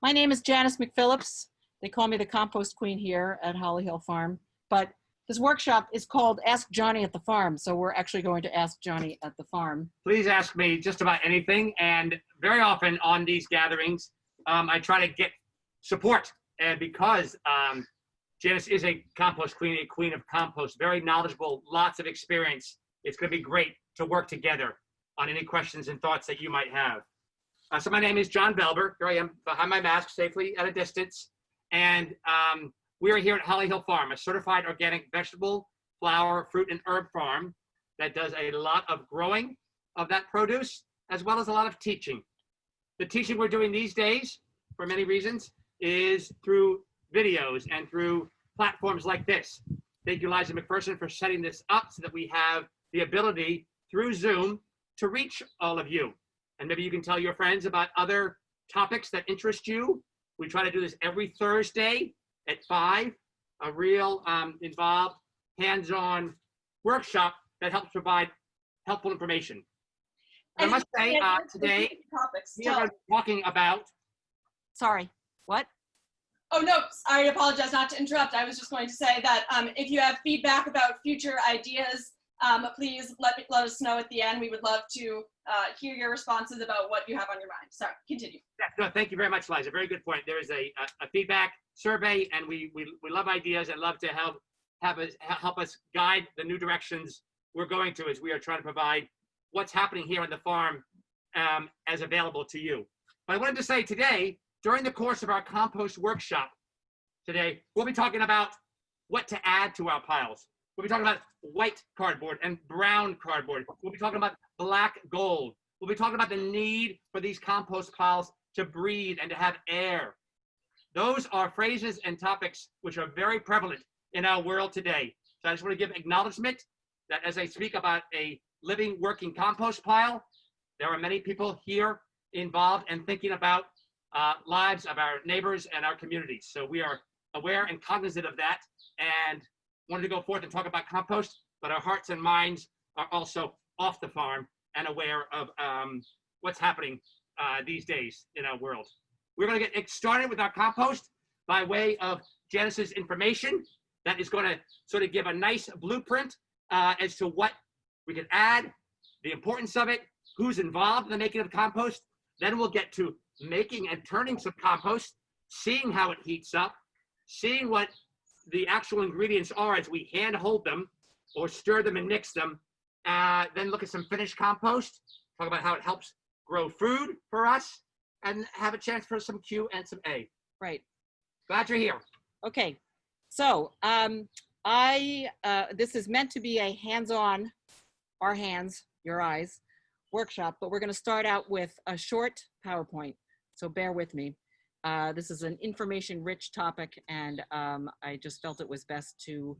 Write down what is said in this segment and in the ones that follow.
My name is Janice McPhillips. They call me the compost queen here at Holly Hill Farm. But this workshop is called Ask Johnny at the Farm. So we're actually going to ask Johnny at the farm. Please ask me just about anything. And very often on these gatherings, I try to get support. And because Janice is a compost queen, a queen of compost, very knowledgeable, lots of experience, it's going to be great to work together on any questions and thoughts that you might have. So my name is John Belber. Here I am behind my mask, safely at a distance. And we are here at Holly Hill Farm, a certified organic vegetable, flower, fruit, and herb farm that does a lot of growing of that produce, as well as a lot of teaching. The teaching we're doing these days, for many reasons, is through videos and through platforms like this. Thank you, Liza McPherson, for setting this up so that we have the ability through Zoom to reach all of you. And maybe you can tell your friends about other topics that interest you. We try to do this every Thursday at 5, a real involved, hands-on workshop that helps provide helpful information. And I must say, today, we are talking about... Sorry, what? Oh, no, I apologize not to interrupt. I was just going to say that if you have feedback about future ideas, please let us know at the end. We would love to hear your responses about what you have on your mind. Sorry, continue. Yeah, no, thank you very much, Liza. Very good point. There is a feedback survey, and we love ideas and love to help us guide the new directions we're going to as we are trying to provide what's happening here on the farm as available to you. But I wanted to say today, during the course of our compost workshop today, we'll be talking about what to add to our piles. We'll be talking about white cardboard and brown cardboard. We'll be talking about black gold. We'll be talking about the need for these compost piles to breathe and to have air. Those are phrases and topics which are very prevalent in our world today. So I just want to give acknowledgement that as I speak about a living, working compost pile, there are many people here involved and thinking about lives of our neighbors and our communities. So we are aware and cognizant of that, and wanted to go forth and talk about compost, but our hearts and minds are also off the farm and aware of what's happening these days in our world. We're going to get started with our compost by way of Janice's information that is going to sort of give a nice blueprint as to what we can add, the importance of it, who's involved in the making of compost. Then we'll get to making and turning some compost, seeing how it heats up, seeing what the actual ingredients are as we hand hold them or stir them and mix them. Then look at some finished compost, talk about how it helps grow food for us, and have a chance for some Q and some A. Right. Glad you're here. Okay. So this is meant to be a hands-on, our hands, your eyes, workshop, but we're going to start out with a short PowerPoint. So bear with me. This is an information-rich topic, and I just felt it was best to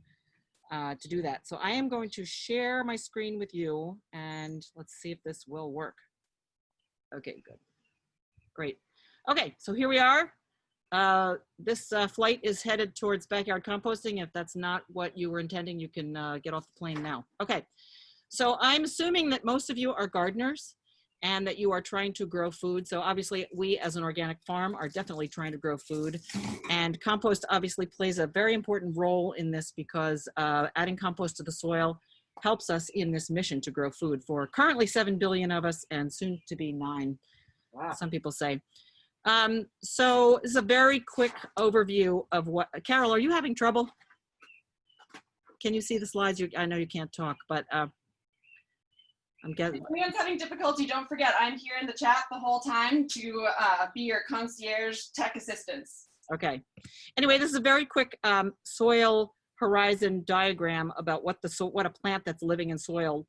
do that. So I am going to share my screen with you, and let's see if this will work. Okay, good. Great. Okay, so here we are. This flight is headed towards backyard composting. If that's not what you were intending, you can get off the plane now. Okay, so I'm assuming that most of you are gardeners and that you are trying to grow food. So obviously we as an organic farm are definitely trying to grow food, and compost obviously plays a very important role in this because adding compost to the soil helps us in this mission to grow food for currently 7 billion of us and soon to be 9, wow, some people say. So this is a very quick overview of what, Carol, are you having trouble? Can you see the slides? I know you can't talk, but I'm getting. If anyone's having difficulty, don't forget, I'm here in the chat the whole time to be your concierge tech assistance. Okay. Anyway, this is a very quick soil horizon diagram about what a plant that's living in soil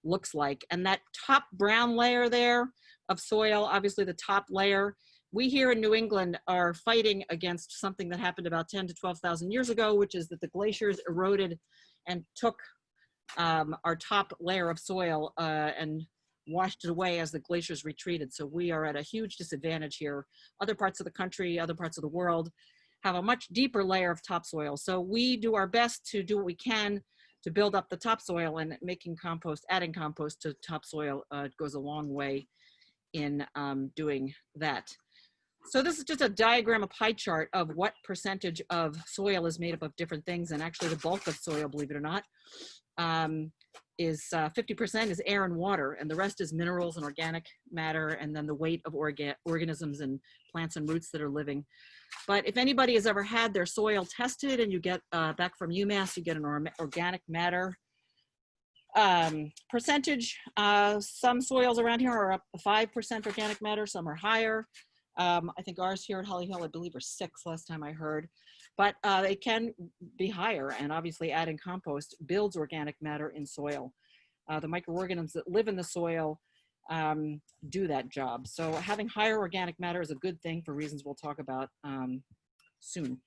looks like. And that top brown layer there of soil, obviously the top layer, we here in New England are fighting against something that happened about 10 to 12,000 years ago, which is that the glaciers eroded and took our top layer of soil and washed it away as the glaciers retreated. So we are at a huge disadvantage here. Other parts of the country, other parts of the world have a much deeper layer of topsoil. So we do our best to do what we can to build up the topsoil, and making compost, adding compost to topsoil goes a long way in doing that. So this is just a diagram, a pie chart of what percentage of soil is made up of different things. And actually the bulk of soil, believe it or not, is 50% is air and water, and the rest is minerals and organic matter, and then the weight of organisms and plants and roots that are living. But if anybody has ever had their soil tested and you get back from UMass, you get an organic matter percentage. Some soils around here are up to 5% organic matter, some are higher. I think ours here at Holly Hill, I believe, are 6 last time I heard, but they can be higher, and obviously adding compost builds organic matter in soil. The microorganisms that live in the soil do that job. So having higher organic matter is a good thing for reasons we'll talk about soon.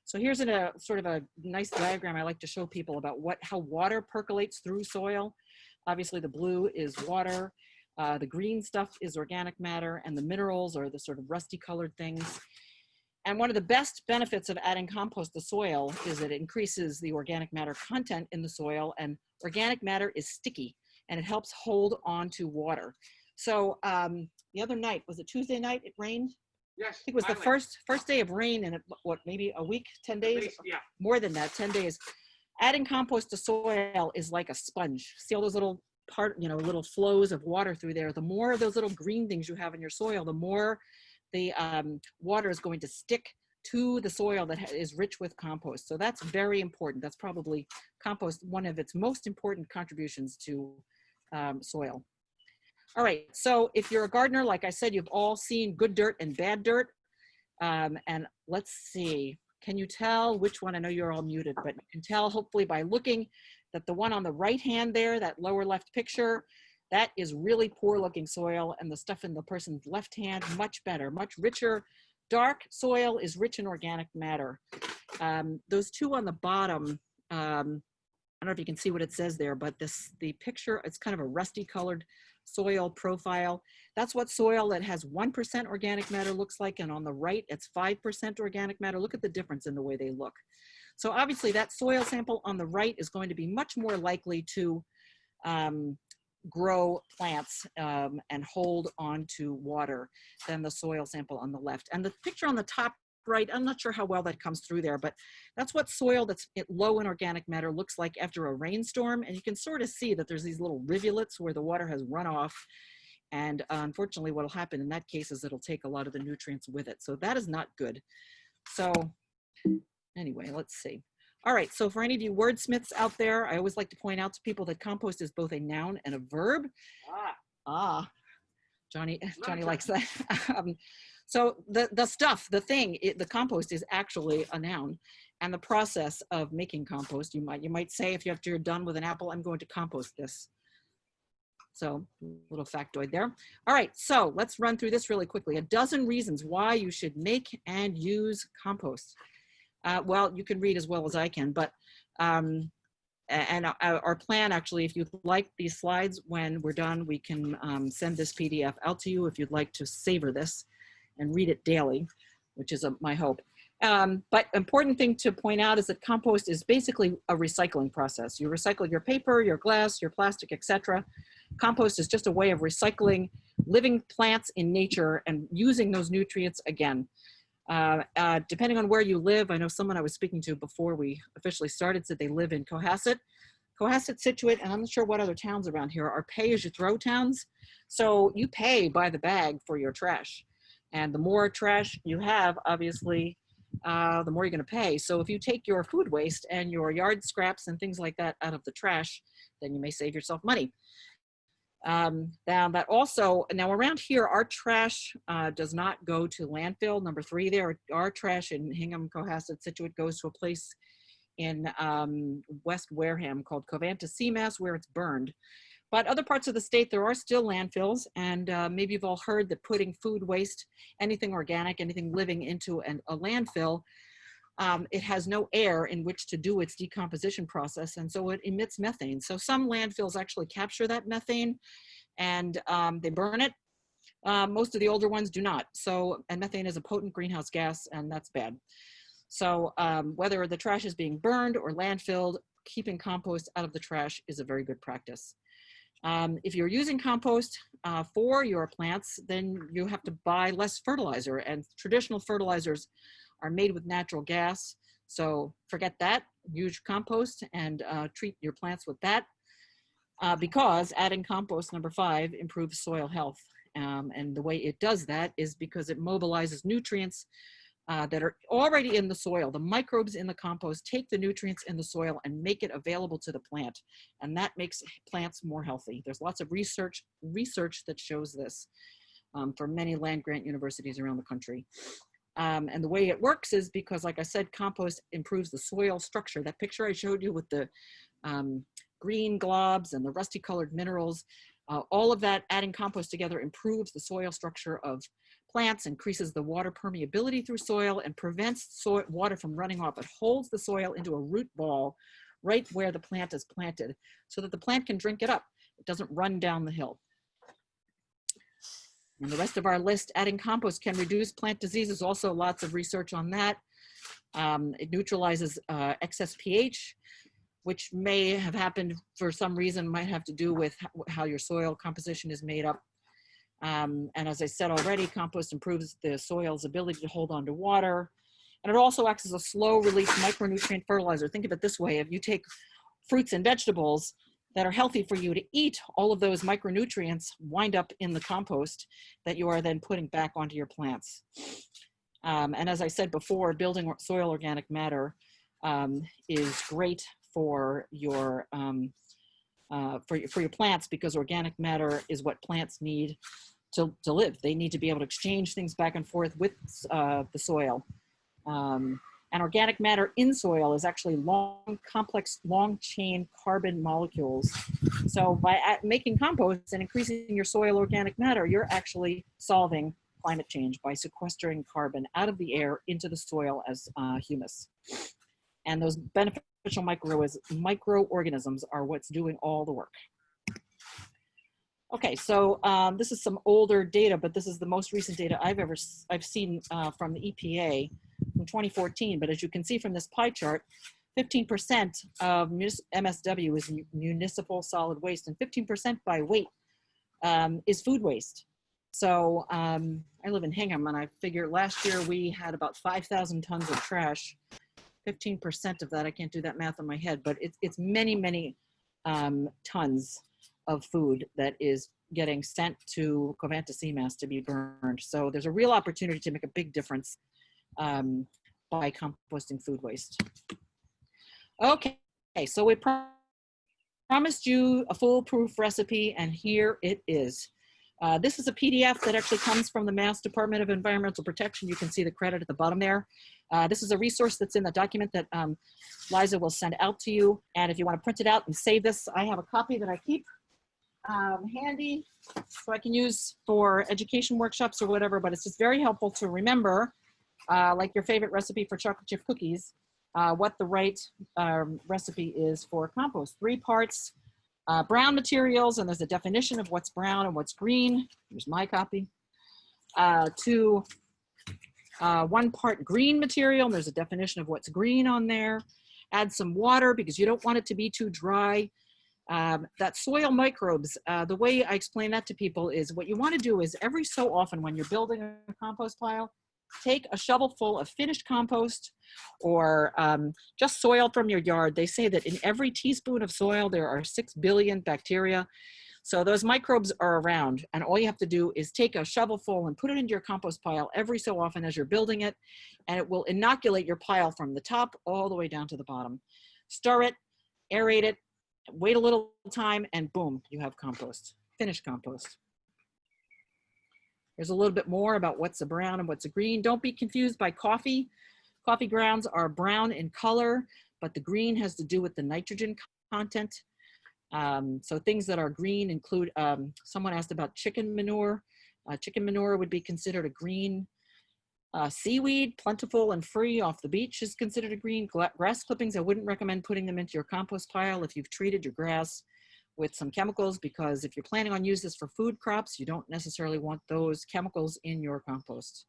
So here's a sort of a nice diagram I like to show people about how water percolates through soil. Obviously the blue is water, the green stuff is organic matter, and the minerals are the sort of rusty colored things. And one of the best benefits of adding compost to soil is that it increases the organic matter content in the soil, and organic matter is sticky and it helps hold on to water. So the other night, was it Tuesday night, it rained? Yes. I think it was the first day of rain in what, maybe a week, 10 days? Least, yeah. More than that, 10 days. Adding compost to soil is like a sponge. See all those little little flows of water through there. The more of those little green things you have in your soil, the more the water is going to stick to the soil that is rich with compost. So that's very important. That's probably compost, one of its most important contributions to soil. All right, so if you're a gardener, like I said, you've all seen good dirt and bad dirt. And let's see, can you tell which one? I know you're all muted, but you can tell hopefully by looking that the one on the right hand there, that lower left picture, that is really poor looking soil, and the stuff in the person's left hand, much better, much richer. Dark soil is rich in organic matter. Those two on the bottom, I don't know if you can see what it says there, but the picture, it's kind of a rusty colored soil profile. That's what soil that has 1% organic matter looks like, and on the right, it's 5% organic matter. Look at the difference in the way they look. So obviously that soil sample on the right is going to be much more likely to grow plants and hold on to water than the soil sample on the left. And the picture on the top right, I'm not sure how well that comes through there, but that's what soil that's low in organic matter looks like after a rainstorm. And you can sort of see that there's these little rivulets where the water has run off. And unfortunately, what will happen in that case is it'll take a lot of the nutrients with it. So that is not good. So anyway, let's see. All right, so for any of you wordsmiths out there, I always like to point out to people that compost is both a noun and a verb. Johnny likes that. So the compost is actually a noun, and the process of making compost, you might say, if after you're done with an apple, I'm going to compost this. So little factoid there. All right, so let's run through this really quickly. 12 reasons why you should make and use compost. Well, you can read as well as I can, but our plan, actually, if you'd like these slides, when we're done, we can send this PDF out to you if you'd like to savor this and read it daily, which is my hope. But important thing to point out is that compost is basically a recycling process. You recycle your paper, your glass, your plastic, etc. Compost is just a way of recycling living plants in nature and using those nutrients again. Depending on where you live, I know someone I was speaking to before we officially started said they live in Cohasset, Scituate, and I'm not sure what other towns around here are pay-as-you-throw towns. So you pay by the bag for your trash. And the more trash you have, obviously, the more you're going to pay. So if you take your food waste and your yard scraps and things like that out of the trash, then you may save yourself money. Now around here, our trash does not go to landfill. Number 3 there, our trash in Hingham, Cohasset, Scituate goes to a place in West Wareham called Covanta Seamass, where it's burned. But other parts of the state, there are still landfills, and maybe you've all heard that putting food waste, anything organic, anything living into a landfill, it has no air in which to do its decomposition process, and so it emits methane. So some landfills actually capture that methane and they burn it. Most of the older ones do not. So, and methane is a potent greenhouse gas, and that's bad. So whether the trash is being burned or landfilled, keeping compost out of the trash is a very good practice. If you're using compost for your plants, then you have to buy less fertilizer, and traditional fertilizers are made with natural gas. So forget that, use compost and treat your plants with that, because adding compost, number 5, improves soil health. And the way it does that is because it mobilizes nutrients that are already in the soil. The microbes in the compost take the nutrients in the soil and make it available to the plant. And that makes plants more healthy. There's lots of research that shows this for many land-grant universities around the country. And the way it works is because, like I said, compost improves the soil structure. That picture I showed you with the green globs and the rusty colored minerals, all of that, adding compost together, improves the soil structure of plants, increases the water permeability through soil, and prevents water from running off. It holds the soil into a root ball right where the plant is planted so that the plant can drink it up. It doesn't run down the hill. And the rest of our list, adding compost can reduce plant diseases. Also lots of research on that. It neutralizes excess pH, which may have happened for some reason, might have to do with how your soil composition is made up. And as I said already, compost improves the soil's ability to hold on to water. And it also acts as a slow release micronutrient fertilizer. Think of it this way: if you take fruits and vegetables that are healthy for you to eat, all of those micronutrients wind up in the compost that you are then putting back onto your plants. And as I said before, building soil organic matter is great for your plants, because organic matter is what plants need to live. They need to be able to exchange things back and forth with the soil. And organic matter in soil is actually complex, long-chain carbon molecules. So by making compost and increasing your soil organic matter, you're actually solving climate change by sequestering carbon out of the air into the soil as humus. And those beneficial microorganisms are what's doing all the work. Okay, so this is some older data, but this is the most recent data I've seen from the EPA from 2014. But as you can see from this pie chart, 15% of MSW is municipal solid waste, and 15% by weight is food waste. So I live in Hingham, and I figure last year we had about 5,000 tons of trash. 15% of that, I can't do that math in my head, but it's many, many tons of food that is getting sent to Covanta CMAS to be burned. So there's a real opportunity to make a big difference by composting food waste. Okay, so we promised you a foolproof recipe, and here it is. This is a PDF that actually comes from the Mass Department of Environmental Protection. You can see the credit at the bottom there. This is a resource that's in the document that Liza will send out to you. And if you want to print it out and save this, I have a copy that I keep handy so I can use for education workshops or whatever, but it's just very helpful to remember, like your favorite recipe for chocolate chip cookies, what the right recipe is for compost. 3 parts. Brown materials, and there's a definition of what's brown and what's green. Here's my copy. 1 part green material, and there's a definition of what's green on there. Add some water because you don't want it to be too dry. That soil microbes, the way I explain that to people is what you want to do is every so often when you're building a compost pile, take a shovel full of finished compost or just soil from your yard. They say that in every teaspoon of soil, there are 6 billion bacteria. So those microbes are around, and all you have to do is take a shovel full and put it into your compost pile every so often as you're building it, and it will inoculate your pile from the top all the way down to the bottom. Stir it, aerate it, wait a little time, and boom, you have compost, finished compost. There's a little bit more about what's a brown and what's a green. Don't be confused by coffee. Coffee grounds are brown in color, but the green has to do with the nitrogen content. So things that are green include, someone asked about chicken manure. Chicken manure would be considered a green. Seaweed, plentiful and free off the beach, is considered a green. Grass clippings, I wouldn't recommend putting them into your compost pile if you've treated your grass with some chemicals, because if you're planning on using this for food crops, you don't necessarily want those chemicals in your compost.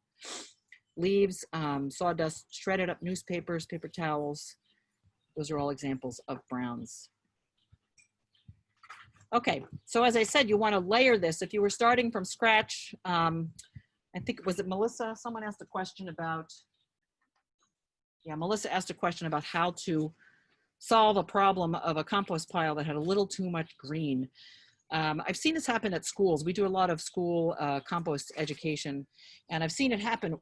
Leaves, sawdust, shredded up newspapers, paper towels, those are all examples of browns. Okay, so as I said, you want to layer this. If you were starting from scratch, I think, was it Melissa? Someone asked a question about, yeah, Melissa asked a question about how to solve a problem of a compost pile that had a little too much green. I've seen this happen at schools. We do a lot of school compost education, and I've seen it happen,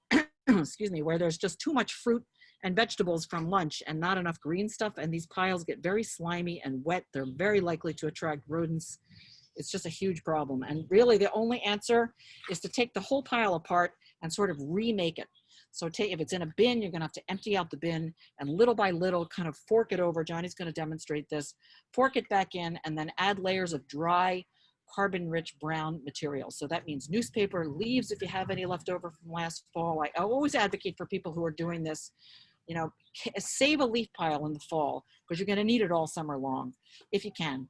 excuse me, where there's just too much fruit and vegetables from lunch and not enough green stuff, and these piles get very slimy and wet. They're very likely to attract rodents. It's just a huge problem. And really the only answer is to take the whole pile apart and sort of remake it. So if it's in a bin, you're gonna have to empty out the bin and little by little kind of fork it over. Johnny's gonna demonstrate this. Fork it back in and then add layers of dry, carbon-rich brown material. So that means newspaper, leaves if you have any left over from last fall. I always advocate for people who are doing this, you know, save a leaf pile in the fall because you're gonna need it all summer long, if you can.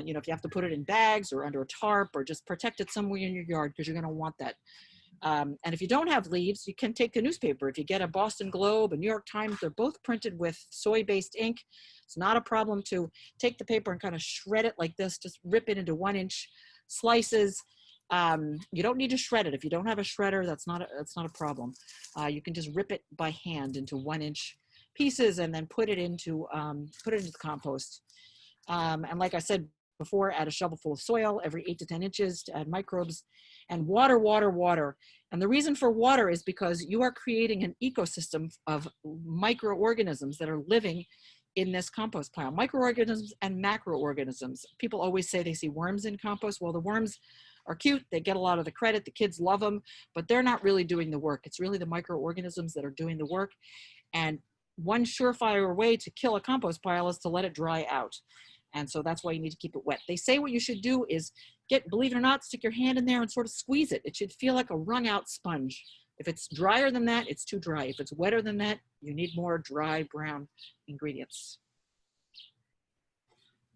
You know, if you have to put it in bags or under a tarp or just protect it somewhere in your yard because you're gonna want that. And if you don't have leaves, you can take a newspaper. If you get a Boston Globe, a New York Times, they're both printed with soy-based ink. It's not a problem to take the paper and kind of shred it like this, just rip it into 1-inch slices. You don't need to shred it. If you don't have a shredder, that's not a problem. You can just rip it by hand into 1-inch pieces and then put it into the compost. And like I said before, add a shovelful of soil every 8 to 10 inches to add microbes, and water, water, water. And the reason for water is because you are creating an ecosystem of microorganisms that are living in this compost pile. Microorganisms and macroorganisms. People always say they see worms in compost. Well, the worms are cute. They get a lot of the credit. The kids love them, but they're not really doing the work. It's really the microorganisms that are doing the work. And one surefire way to kill a compost pile is to let it dry out. And so that's why you need to keep it wet. They say what you should do is believe it or not, stick your hand in there and sort of squeeze it. It should feel like a wrung out sponge. If it's drier than that, it's too dry. If it's wetter than that, you need more dry brown ingredients.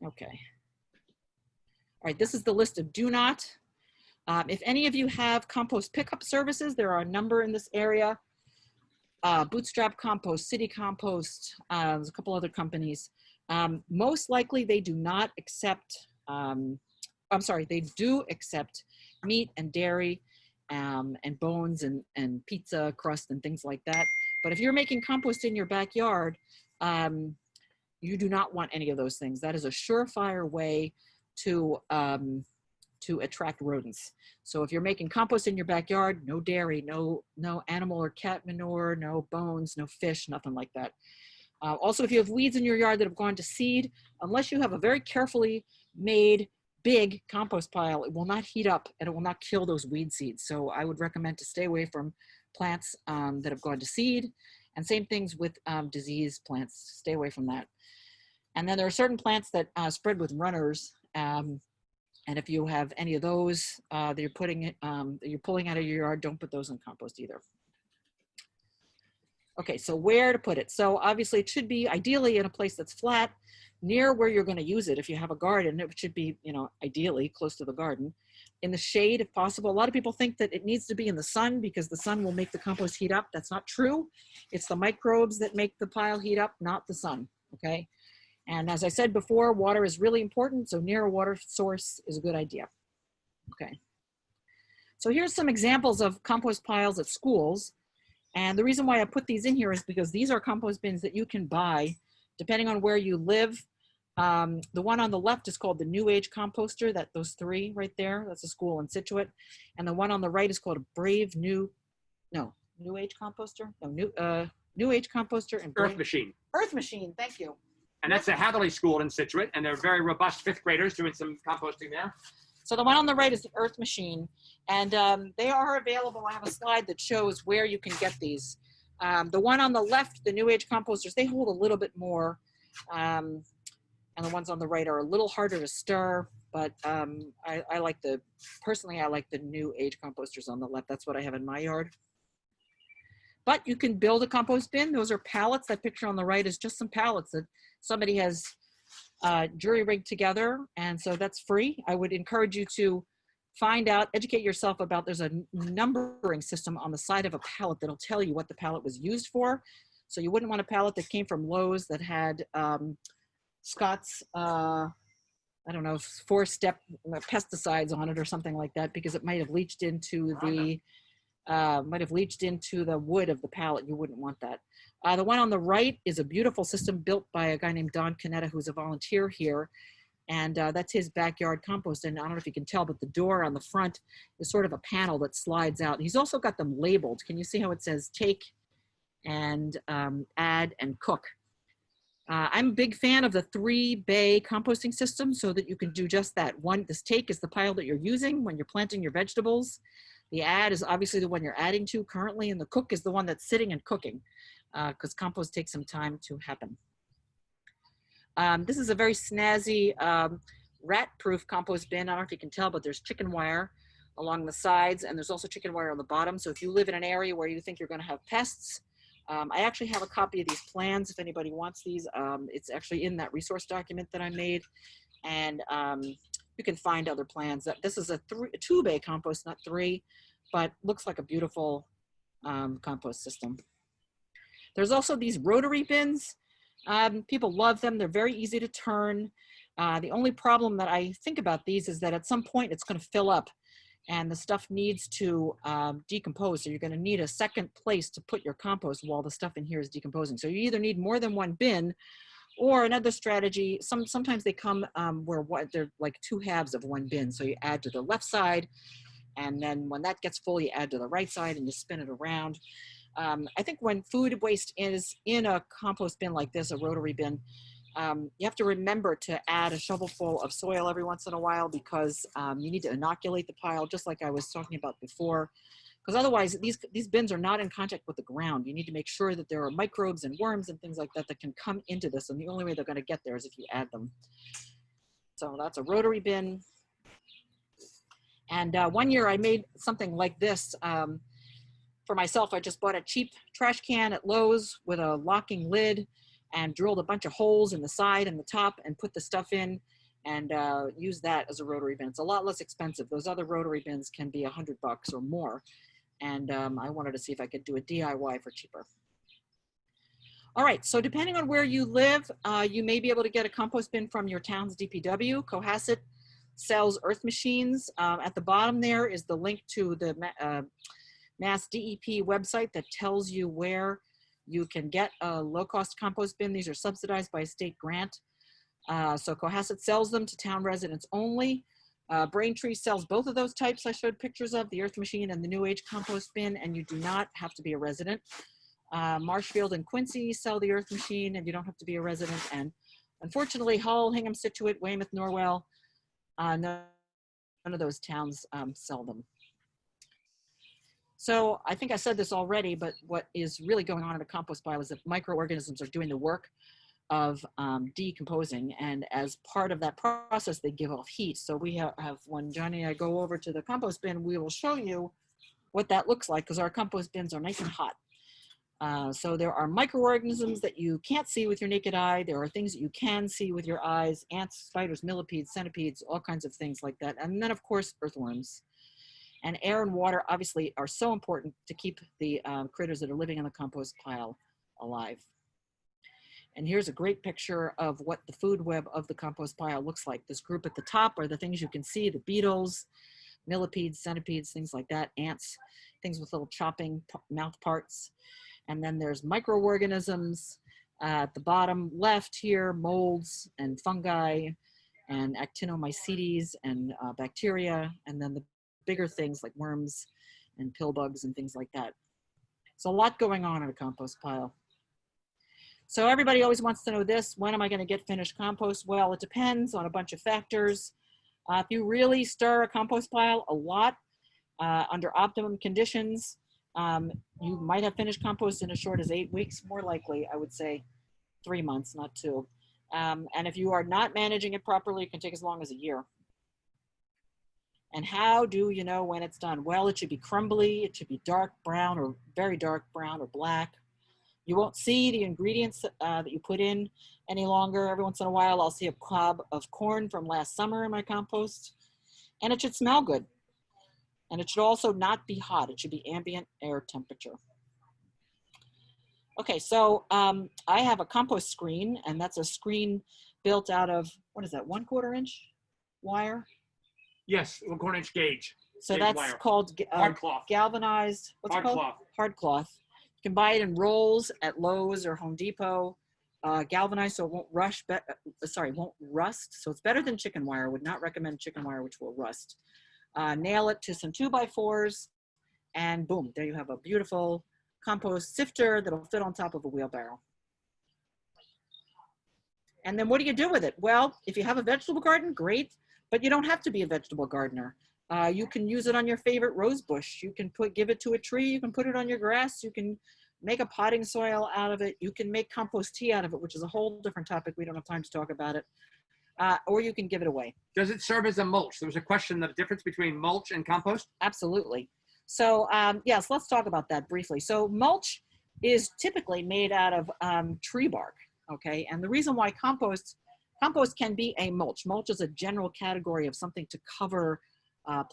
Okay. All right, this is the list of do not. If any of you have compost pickup services, there are a number in this area. Bootstrap Compost, City Compost, there's a couple other companies. Most likely they do not accept, they do accept meat and dairy and bones and pizza crust and things like that. But if you're making compost in your backyard, you do not want any of those things. That is a surefire way to attract rodents. So if you're making compost in your backyard, no dairy, no animal or cat manure, no bones, no fish, nothing like that. Also, if you have weeds in your yard that have gone to seed, unless you have a very carefully made big compost pile, it will not heat up and it will not kill those weed seeds. So I would recommend to stay away from plants that have gone to seed, and same things with disease plants, stay away from that. And then there are certain plants that spread with runners. And if you have any of those that you're pulling out of your yard, don't put those in compost either. Okay, so where to put it? So obviously it should be ideally in a place that's flat, near where you're going to use it. If you have a garden, it should be, you know, ideally close to the garden. In the shade, if possible. A lot of people think that it needs to be in the sun because the sun will make the compost heat up. That's not true. It's the microbes that make the pile heat up, not the sun, okay? And as I said before, water is really important, so near a water source is a good idea. Okay. So here's some examples of compost piles at schools. And the reason why I put these in here is because these are compost bins that you can buy depending on where you live. The one on the left is called the New Age Composter, those three right there, that's a school in Situate. And the one on the right is called a New Age Composter? No, New Age Composter and Earth Machine. Earth Machine, thank you. And that's a Hatherley school in Situate, and they're very robust fifth graders doing some composting there. So the one on the right is the Earth Machine, and they are available. I have a slide that shows where you can get these. The one on the left, the New Age composters, they hold a little bit more, and the ones on the right are a little harder to stir, but personally I like the New Age composters on the left. That's what I have in my yard. But you can build a compost bin. Those are pallets. That picture on the right is just some pallets that somebody has jury rigged together, and so that's free. I would encourage you to educate yourself about, there's a numbering system on the side of a pallet that'll tell you what the pallet was used for. So you wouldn't want a pallet that came from Lowe's that had Scott's, I I don't know, 4-step pesticides on it or something like that, because it might have leached into the wood of the pallet. You wouldn't want that. The one on the right is a beautiful system built by a guy named Don Canetta, who's a volunteer here. And that's his backyard compost. And I don't know if you can tell, but the door on the front is sort of a panel that slides out. He's also got them labeled. Can you see how it says take and add and cook? I'm a big fan of the 3-bay composting system so that you can do just that. One, this take is the pile that you're using when you're planting your vegetables. The add is obviously the one you're adding to currently, and the cook is the one that's sitting and cooking, because compost takes some time to happen. This is a very snazzy rat-proof compost bin. I don't know if you can tell, but there's chicken wire along the sides, and there's also chicken wire on the bottom. So if you live in an area where you think you're going to have pests, I actually have a copy of these plans if anybody wants these. It's actually in that resource document that I made, and you can find other plans. This is a 2-bay compost, not 3, but looks like a beautiful compost system. There's also these rotary bins. People love them. They're very easy to turn. The only problem that I think about these is that at some point it's going to fill up and the stuff needs to decompose. So you're going to need a second place to put your compost while the stuff in here is decomposing. So you either need more than one bin, or another strategy, sometimes they come where they're like 2 halves of one bin. So you add to the left side, and then when that gets full, you add to the right side and you spin it around. I think when food waste is in a compost bin like this, a rotary bin, you have to remember to add a shovelful of soil every once in a while, because you need to inoculate the pile, just like I was talking about before. Because otherwise, these bins are not in contact with the ground. You need to make sure that there are microbes and worms and things like that that can come into this, and the only way they're going to get there is if you add them. So that's a rotary bin. And one year I made something like this. For myself, I just bought a cheap trash can at Lowe's with a locking lid and drilled a bunch of holes in the side and the top and put the stuff in, and used that as a rotary bin. It's a lot less expensive. Those other rotary bins can be $100 or more. And I wanted to see if I could do a DIY for cheaper. All right, so depending on where you live, you may be able to get a compost bin from your town's DPW. Cohasset sells earth machines. At the bottom there is the link to the Mass DEP website that tells you where you can get a low-cost compost bin. These are subsidized by a state grant. So Cohasset sells them to town residents only. Braintree sells both of those types I showed pictures of, the earth machine and the new age compost bin, and you do not have to be a resident. Marshfield and Quincy sell the earth machine, and you don't have to be a resident. And unfortunately, Hull, Hingham, Situate, Weymouth, Norwell, none of those towns sell them. So I think I said this already, but what is really going on in a compost pile is that microorganisms are doing the work of decomposing, and as part of that process they give off heat. So we have when Johnny and I go over to the compost bin, we will show you what that looks like, because our compost bins are nice and hot. So there are microorganisms that you can't see with your naked eye. There are things that you can see with your eyes: ants, spiders, millipedes, centipedes, all kinds of things like that. And then of course earthworms. And air and water obviously are so important to keep the critters that are living in the compost pile alive. And here's a great picture of what the food web of the compost pile looks like. This group at the top are the things you can see: the beetles, millipedes, centipedes, things like that, ants, things with little chopping mouth parts. And then there's microorganisms at the bottom left here: molds and fungi and actinomycetes and bacteria, and then the bigger things like worms and pill bugs and things like that. So a lot going on in a compost pile. So everybody always wants to know this: when am I going to get finished compost? Well, it depends on a bunch of factors. If you really stir a compost pile a lot under optimum conditions, you might have finished compost in as short as 8 weeks. More likely, I would say 3 months, not 2. And if you are not managing it properly, it can take as long as a year. And how do you know when it's done? Well, it should be crumbly. It should be dark brown or very dark brown or black. You won't see the ingredients that you put in any longer. Every once in a while, I'll see a cob of corn from last summer in my compost. And it should smell good. And it should also not be hot. It should be ambient air temperature. Okay, so I have a compost screen, and that's a screen built out of, what is that, 1/4 inch? wire. Yes, 1/4 inch gauge. So Gauge that's wire. called Hard cloth. galvanized, what's it Hard called? cloth. Hard cloth. You can buy it in rolls at Lowe's or Home Depot. Galvanized so it won't won't rust. So it's better than chicken wire. Would not recommend chicken wire, which will rust. Nail it to some 2x4s, and boom, there you have a beautiful compost sifter that'll fit on top of a wheelbarrow. And then what do you do with it? Well, if you have a vegetable garden, great, but you don't have to be a vegetable gardener. You can use it on your favorite rose bush. You can give it to a tree. You can put it on your grass. You can make a potting soil out of it. You can make compost tea out of it, which is a whole different topic. We don't have time to talk about it. Or you can give it away. Does it serve as a mulch? There was a question, the difference between mulch and compost? Absolutely. So yes, let's talk about that briefly. So mulch is typically made out of tree bark, okay? And the reason why compost can be a mulch. Mulch is a general category of something to cover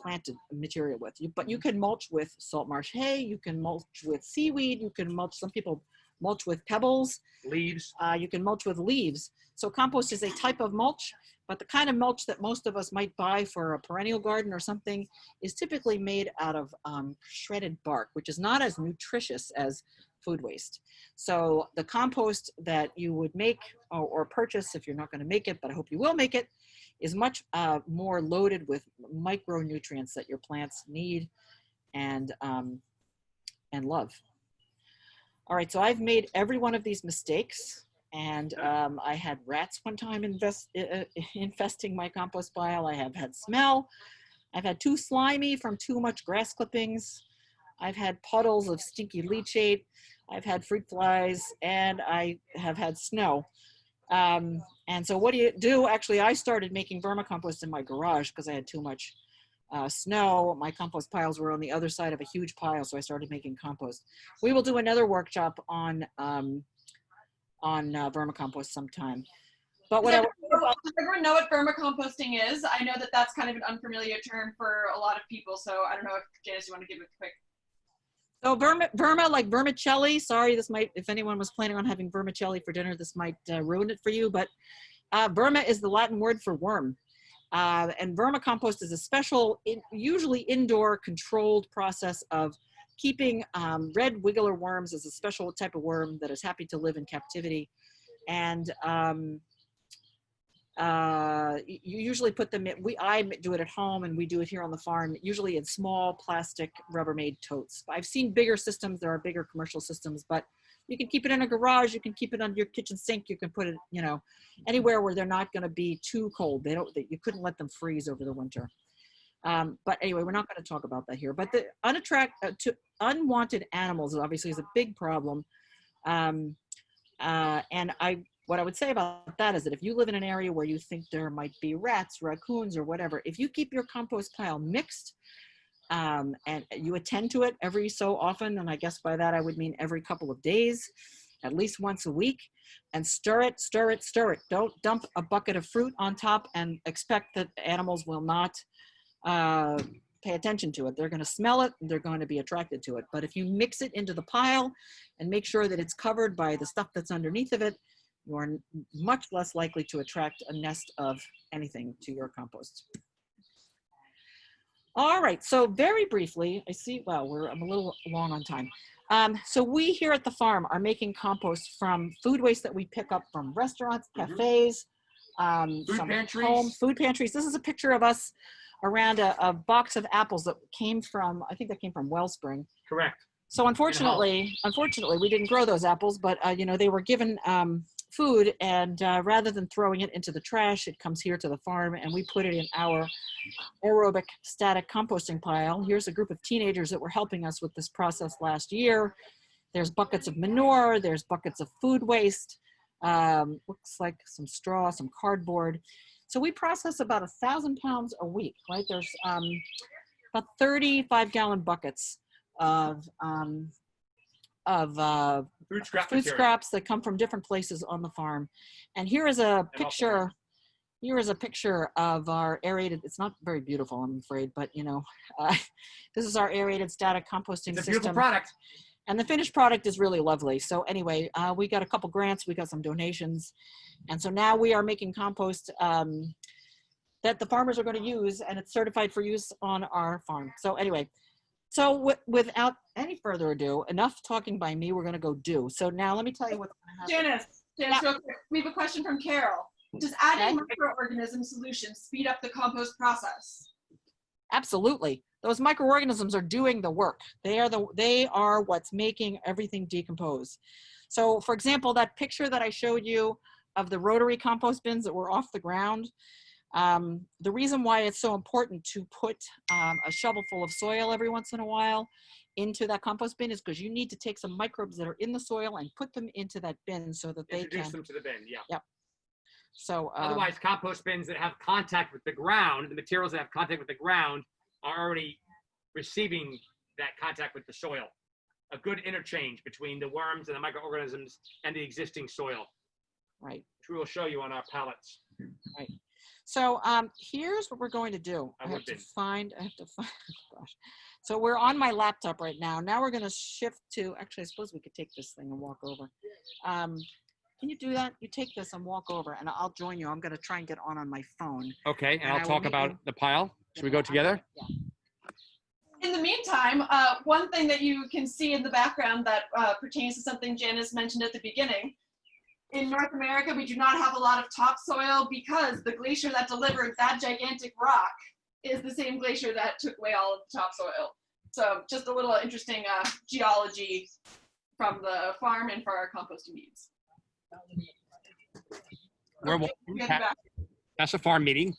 planted material with. But you can mulch with salt marsh hay, you can mulch with seaweed, you can mulch, some people mulch with pebbles. Leaves. You can mulch with leaves. So compost is a type of mulch, but the kind of mulch that most of us might buy for a perennial garden or something is typically made out of shredded bark, which is not as nutritious as food waste. So the compost that you would make or purchase, if you're not going to make it, but I hope you will make it, is much more loaded with micronutrients that your plants need and love. All right, so I've made every one of these mistakes, and I had rats one time infesting my compost pile. I have had smell. I've had too slimy from too much grass clippings. I've had puddles of stinky leachate. I've had fruit flies, and I have had snow. And so what do you do? Actually, I started making vermicompost in my garage because I had too much snow. My compost piles were on the other side of a huge pile, so I started making compost. We will do another workshop on vermicompost sometime. But what does everyone know what vermicomposting is? I know that that's kind of an unfamiliar term for a lot of people, so I don't know if Janice, you want to give it a quick. So verma, like vermicelli. Sorry, this might, if anyone was planning on having vermicelli for dinner, this might ruin it for you. But verma is the Latin word for worm. And vermicompost is a special, usually indoor controlled process of keeping red wiggler worms as a special type of worm that is happy to live in captivity. And you usually put them in, I do it at home and we do it here on the farm, usually in small plastic Rubbermaid totes. I've seen bigger systems, there are bigger commercial systems, but you can keep it in a garage, you can keep it under your kitchen sink, you can put it, you know, anywhere where they're not going to be too cold. You couldn't let them freeze over the winter. But anyway, we're not going to talk about that here. But the unwanted animals obviously is a big problem. And what I would say about that is that if you live in an area where you think there might be rats, raccoons, or whatever, if you keep your compost pile mixed and you attend to it every so often, and I guess by that I would mean every couple of days, at least once a week, and stir it, stir it, stir it. Don't dump a bucket of fruit on top and expect that animals will not pay attention to it. They're going to smell it, they're going to be attracted to it. But if you mix it into the pile and make sure that it's covered by the stuff that's underneath of it, you are much less likely to attract a nest of anything to your compost. All right, so very briefly, I see, wow, I'm a little long on time. So we here at the farm are making compost from food waste that we pick up from restaurants, cafes, food pantries. This is a picture of us around a box of apples that came from, I think that came from Wellspring. Correct. So unfortunately, we didn't grow those apples, but you know, they were given food, and rather than throwing it into the trash, it comes here to the farm and we put it in our aerobic static composting pile. Here's a group of teenagers that were helping us with this process last year. There's buckets of manure, there's buckets of food waste, looks like some straw, some cardboard. So we process about 1,000 pounds a week, right? There's about 35-gallon buckets of food scraps that come from different places on the farm. And here is a picture. Here is a picture of our aerated. It's not very beautiful, I'm afraid, but you know, this is our aerated static composting system. It's a beautiful product. And the finished product is really lovely. So anyway, we got a couple grants, we got some donations. And so now we are making compost that that the farmers are going to use, and it's certified for use on our farm. So anyway, so without any further ado, enough talking by me, we're going to go do. So now let me tell you what's going to happen. Janice, real quick, we have a question from Carol. Does adding microorganism solutions speed up the compost process? Absolutely. Those microorganisms are doing the work. They are what's making everything decompose. So for example, that picture that I showed you of the rotary compost bins that were off the ground, the reason why it's so important to put a shovel full of soil every once in a while into that compost bin is because you need to take some microbes that are in the soil and put them into that bin so that they Introduce can them to the bin, yeah. Yep. So otherwise, compost bins that have contact with the ground, the materials that have contact with the ground are already receiving that contact with the soil. A good interchange between the worms and the microorganisms and the existing soil. Right. Which we will show you on our pallets. Right. So here's what we're going to do. I have to find, gosh. So we're on my laptop right now. Now we're going to shift to, actually, I suppose we could take this thing and walk over. Can you do that? You take this and walk over, and I'll join you. I'm going to try and get on my phone. Okay, and I'll talk about the pile. Should we go together? Yeah. In the meantime, one thing that you can see in the background that pertains to something Janice mentioned at the beginning, in North America, we do not have a lot of topsoil because the glacier that delivered that gigantic rock is the same glacier that took away all of the topsoil. So just a little interesting geology from the farm and for our composting needs. That's a farm meeting.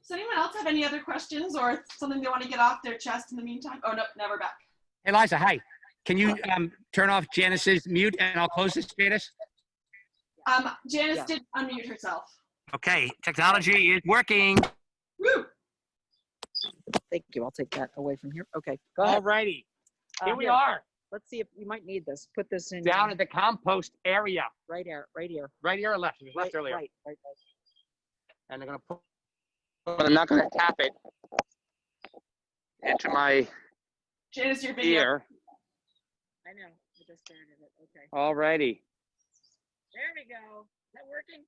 Does anyone else have any other questions or something they want to get off their chest in the meantime? Oh, no, never back. Hey, Liza, hi. Can you turn off Janice's mute and I'll close this, Janice? Janice did unmute herself. Okay, technology is working. Woo! Thank you. I'll take that away from here. Okay, go ahead. All righty. Here we are. Let's see if you might need this. Put this in. Down at the compost area. Right here, right here. Right here or left? It was left earlier. Right. And they're going to put, but I'm not going to tap it into my Janice, your video. ear. I know. I just started it. Okay. All righty. There we go. Is that working?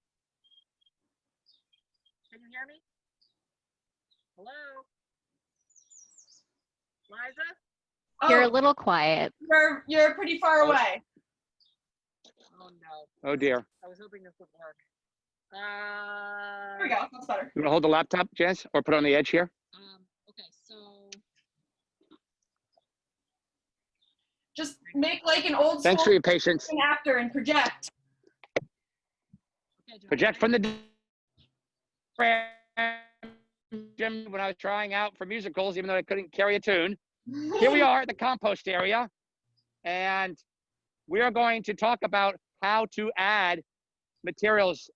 Can you hear me? Hello? Liza? Oh, You're a little quiet. You're pretty far away. Oh no. Oh dear. I was hoping this would work. There we go. That's better. You want to hold the laptop, Janice, or put it on the edge here? Okay, so Just make like an old Thanks school for your patience. actor and project. okay, Project from the gym when I was trying out for musicals, even though I couldn't carry a tune. Here we are at the compost area, and we are going to talk about how to add materials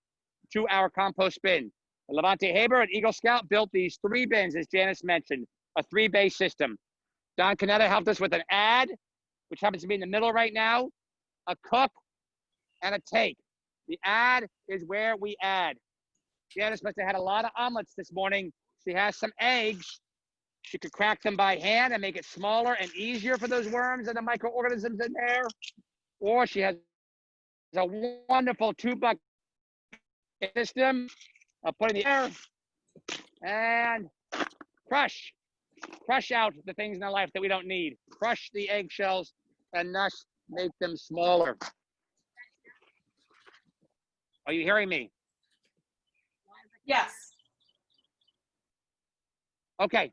to our compost bin. Levante Haber at Eagle Scout built these 3 bins, as Janice mentioned, a 3-bay system. Don Canetta helped us with an add, which happens to be in the middle right now, a cook, and a take. The add is where we add. Janice must have had a lot of omelets this morning. She has some eggs. She could crack them by hand and make it smaller and easier for those worms and the microorganisms in there. Or she has a wonderful 2-bucket system. I'll put it in the air and crush out the things in our life that we don't need. Crush the eggshells and thus make them smaller. Are you hearing me? Yes. Okay,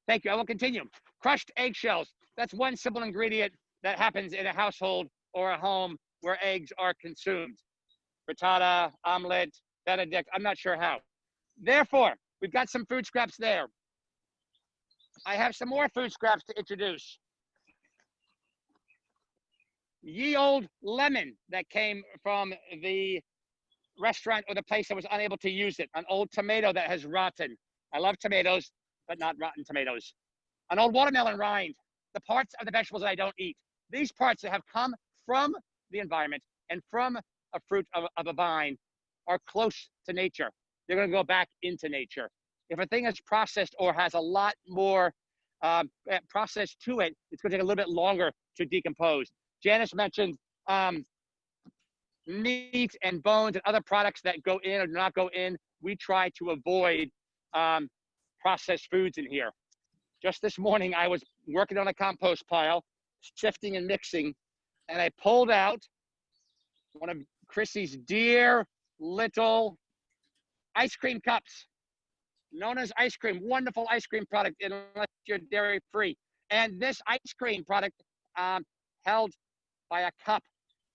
thank you. I will continue. Crushed eggshells. That's one simple ingredient that happens in a household or a home where eggs are consumed. Frittata, omelet, Benedict, I'm not sure how. Therefore, we've got some food scraps there. I have some more food scraps to introduce. Ye old lemon that came from the restaurant or the place that was unable to use it. An old tomato that has rotten. I love tomatoes, but not rotten tomatoes. An old watermelon rind. The parts of the vegetables that I don't eat. These parts that have come from the environment and from a fruit of a vine are close to nature. they're going to go back into nature. If a thing is processed or has a lot more process to it, it's going to take a little bit longer to decompose. Janice mentioned meat and bones and other products that go in or do not go in. We try to avoid processed foods in here. Just this morning, I was working on a compost pile, sifting and mixing, and I pulled out one of Chrissy's dear little ice cream cups, known as ice cream, wonderful ice cream product unless you're dairy free. And this ice cream product held by a cup,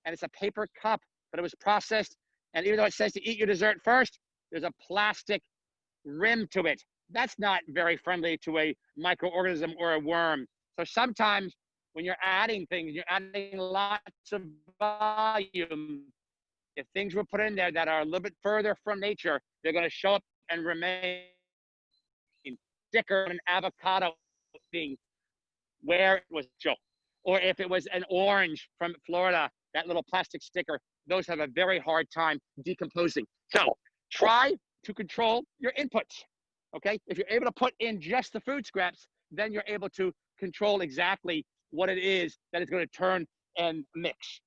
and it's a paper cup, but it was processed. And even though it says to eat your dessert first, there's a plastic rim to it. That's not very friendly to a microorganism or a worm. So sometimes when you're adding things, you're adding lots of volume. If things were put in there that are a little bit further from nature, they're going to show up and remain thicker than an avocado thing where it was chill. Or if it was an orange from Florida, that little plastic sticker, those have a very hard time decomposing. So try to control your inputs, okay? If you're able to put in just the food scraps, then you're able to control exactly what it is that is going to turn and mix.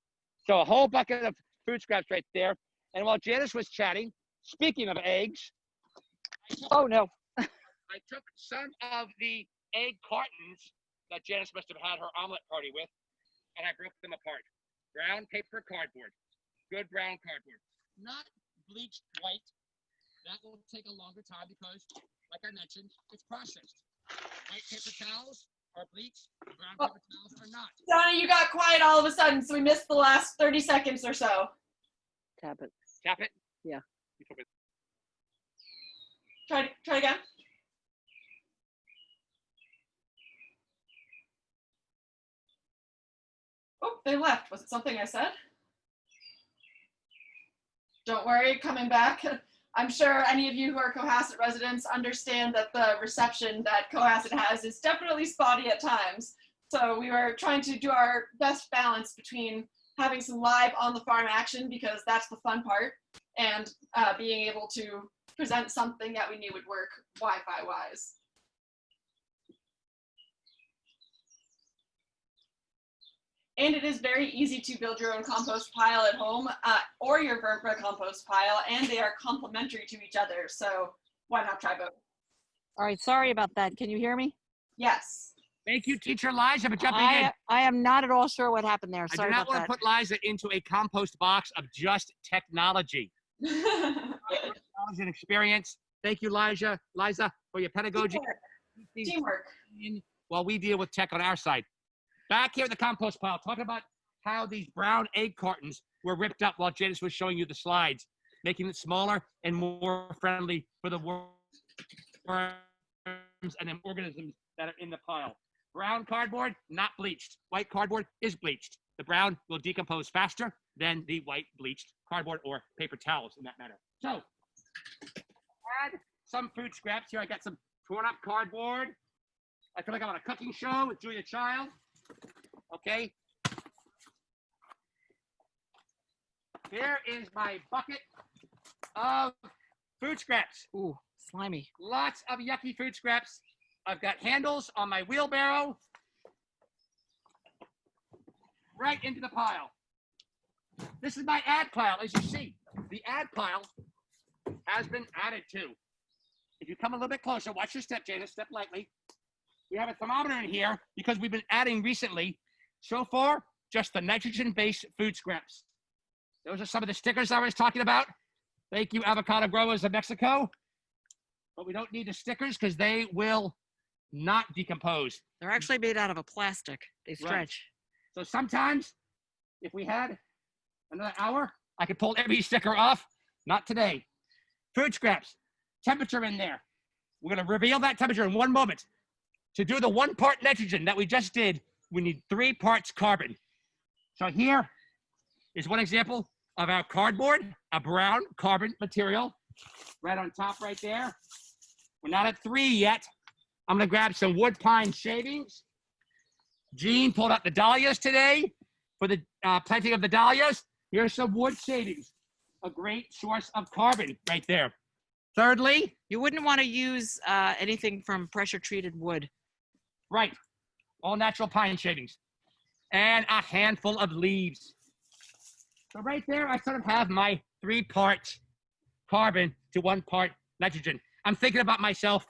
So a whole bucket of food scraps right there. And while Janice was chatting, speaking of eggs, Oh, no. I took some of the egg cartons that Janice must have had her omelet party with, and I broke them apart. Brown paper cardboard, good brown cardboard, not bleached white. That will take a longer time because, like I mentioned, it's processed. White paper towels are bleached, brown paper towels are not. Donna, you got quiet all of a sudden, so we missed the last 30 seconds or so. Tap it. Tap it? Yeah. You took it. Try again. Oh, they left. Was it something I said? Don't worry, coming back. I'm sure any of you who are Cohasset residents understand that the reception that Cohasset has is definitely spotty at times. So we were trying to do our best balance between having some live on the farm action, because that's the fun part, and being able to present something that we knew would work Wi-Fi wise. And it is very easy to build your own compost pile at home or your vermicompost pile, and they are complementary to each other. So why not try both? All right, sorry about that. Can you hear me? Yes. Thank you, Teacher Liza, for jumping in. I am not at all sure what happened there. I Sorry do not about want that. to put Liza into a compost box of just technology. Knowledge and experience. Thank you, Liza, for your pedagogy. Teamwork. While we deal with tech on our side. Back here at the compost pile, talking about how these brown egg cartons were ripped up while Janice was showing you the slides, making it smaller and more friendly for the worms and the organisms that are in the pile. Brown cardboard, not bleached. White cardboard is bleached. The brown will decompose faster than the white bleached cardboard or paper towels in that matter. So, add some food scraps. Here I got some torn up cardboard. I feel like I'm on a cooking show with Julia Child. Okay. Here is my bucket of food scraps. Ooh, slimy. Lots of yucky food scraps. I've got handles on my wheelbarrow. Right into the pile. This is my add pile, as you see. The add pile has been added to. If you come a little bit closer, watch your step, Jana, step lightly. We have a thermometer in here because we've been adding recently, so far, just the nitrogen-based food scraps. Those are some of the stickers I was talking about. Thank you, avocado growers of Mexico. But we don't need the stickers because they will not decompose. They're actually made out of a plastic. They stretch. Right. So sometimes, if we had another hour, I could pull every sticker off. Not today. Food scraps, temperature in there. We're going to reveal that temperature in one moment. To do the 1 part nitrogen that we just did, we need 3 parts carbon. So here is one example of our cardboard, a brown carbon material, right on top right there. We're not at 3 yet. I'm gonna grab some wood pine shavings. Jean pulled out the dahlias today for the planting of the dahlias. Here's some wood shavings, a great source of carbon right there. Thirdly, You wouldn't want to use anything from pressure treated wood. right, all natural pine shavings. And a handful of leaves. So right there, I sort of have my 3 parts carbon to 1 part nitrogen. I'm thinking about myself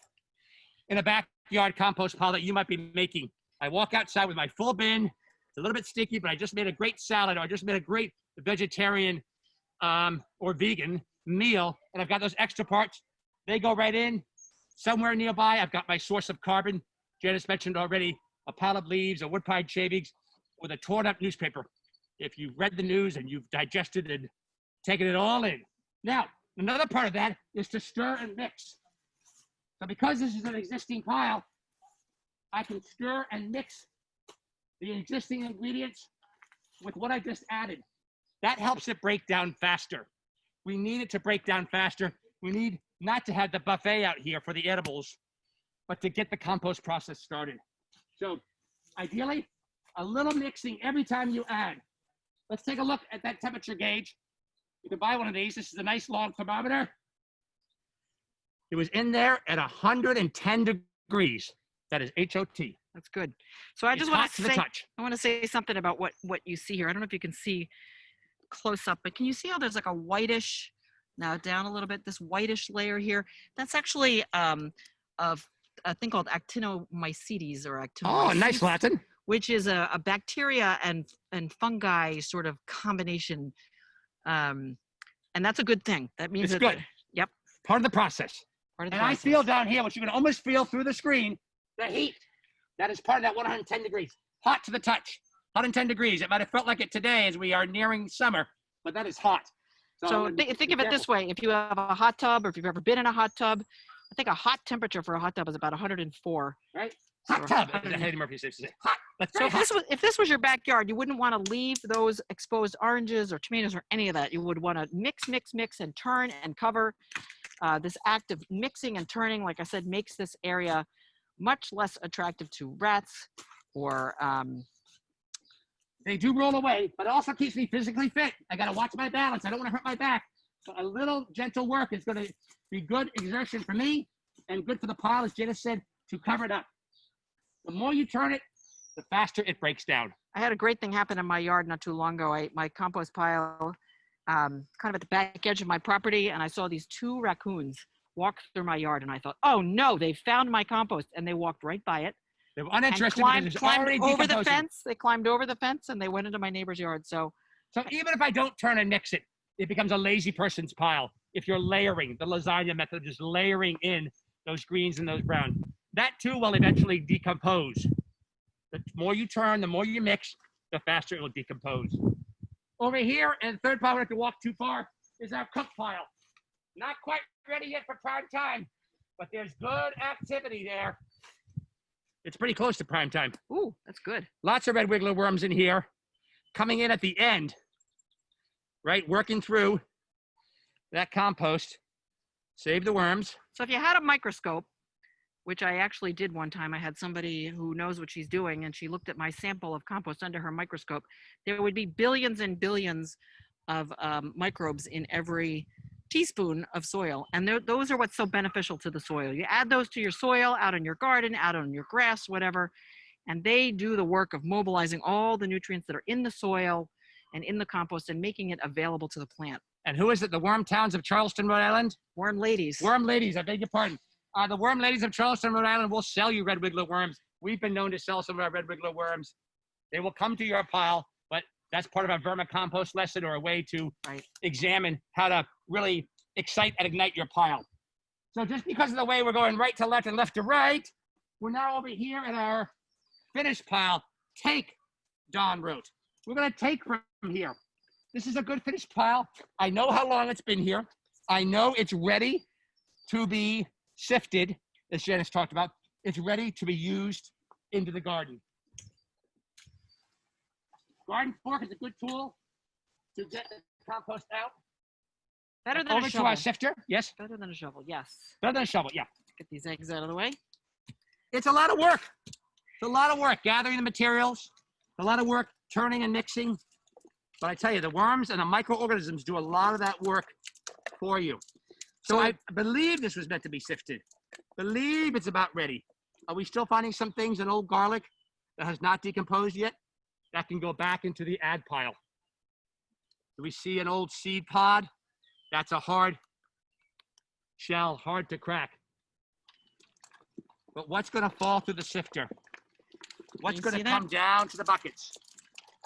in a backyard compost pile that you might be making. I walk outside with my full bin. It's a little bit sticky, but I just made a great salad, or I just made a great vegetarian or vegan meal, and I've got those extra parts. They go right in. Somewhere nearby, I've got my source of carbon. Janice mentioned already a pile of leaves, a wood pine shavings, with a torn up newspaper. If you've read the news and you've digested and taken it all in. Now, another part of that is to stir and mix. So because this is an existing pile, I can stir and mix the existing ingredients with what I just added. That helps it break down faster. We need it to break down faster. We need not to have the buffet out here for the edibles, but to get the compost process started. So ideally, a little mixing every time you add. Let's take a look at that temperature gauge. You can buy one of these. This is a nice long thermometer. It was in there at 110 degrees. That is HOT. That's good. So I It's just want hot to to the say, touch. I want to say something about what you see here. I don't know if you can see close up, but can you see how there's like a whitish, now down a little bit, this whitish layer here? That's actually of a thing called actinomycetes or actinomycetes. Oh, nice Latin. Which is a bacteria and fungi sort of combination. And that's a good thing. That means It's that, good. Yep. Part of the process. Part of the And I process. feel down here, what you can almost feel through the screen, the heat. That is part of that 110 degrees. Hot to the touch. 110 degrees. It might have felt like it today as we are nearing summer, but that is hot. So think of it this way. If you have a hot tub, or if you've ever been in a hot tub, I think a hot temperature for a hot tub is about 104. Right? Hot tub, as Eddie Murphy used to say. Hot. That's So very hot. if this was your backyard, you wouldn't want to leave those exposed oranges or tomatoes or any of that. You would want to mix, and turn and cover. This act of mixing and turning, like I said, makes this area much less attractive to rats or They do roll away, but it also keeps me physically fit. I got to watch my balance. I don't want to hurt my back. So a little gentle work is going to be good exertion for me and good for the pile, as Janice said, to cover it up. The more you turn it, the faster it breaks down. I had a great thing happen in my yard not too long ago. My compost pile, kind of at the back edge of my property, and I saw these 2 raccoons walk through my yard, and I thought, oh no, they found my compost, and they walked right by it. They were And uninterested climbed because it's already over the decomposing. fence. They climbed over the fence, and they went into my neighbor's yard. So So even if I don't turn and mix it, it becomes a lazy person's pile. If you're layering, the lasagna method of just layering in those greens and those browns, that too will eventually decompose. The more you turn, the more you mix, the faster it will decompose. Over here, and the third pile, we don't have to walk too far, is our cook pile. Not quite ready yet for prime time, but there's good activity there. It's pretty close to prime time. ooh, that's good. Lots of red wiggler worms in here, coming in at the end, right? Working through that compost. Save the worms. So if you had a microscope, which I actually did one time, I had somebody who knows what she's doing, and she looked at my sample of compost under her microscope. There would be billions and billions of microbes in every teaspoon of soil. And those are what's so beneficial to the soil. You add those to your soil, out in your garden, out on your grass, whatever, and they do the work of mobilizing all the nutrients that are in the soil and in the compost and making it available to the plant. And who is it? The worm towns of Charleston, Rhode Island? Worm ladies. Worm ladies, I beg your pardon. The worm ladies of Charleston, Rhode Island will sell you red wiggler worms. We've been known to sell some of our red wiggler worms. They will come to your pile, but that's part of a vermicompost lesson or a way to examine how to really excite and ignite your pile. So just because of the way we're going right to left and left to right, we're now over here at our finished pile. Take, Don wrote. We're going to take from here. This is a good finished pile. I know how long it's been here. I know it's ready to be sifted, as Janice talked about. It's ready to be used into the garden. Garden fork is a good tool to get the compost out. Better than Over a to shovel. our sifter. Yes. Better than a shovel, yes. Better than a shovel. Yeah. Get these eggs out of the way. It's a lot of work. It's a lot of work gathering the materials. A lot of work turning and mixing. But I tell you, the worms and the microorganisms do a lot of that work for you. So I believe this was meant to be sifted. Believe it's about ready. Are we still finding some things in old garlic that has not decomposed yet? That can go back into the add pile. Do we see an old seed pod? That's a hard shell, hard to crack. But what's going to fall through the sifter? What's going to come down to the buckets?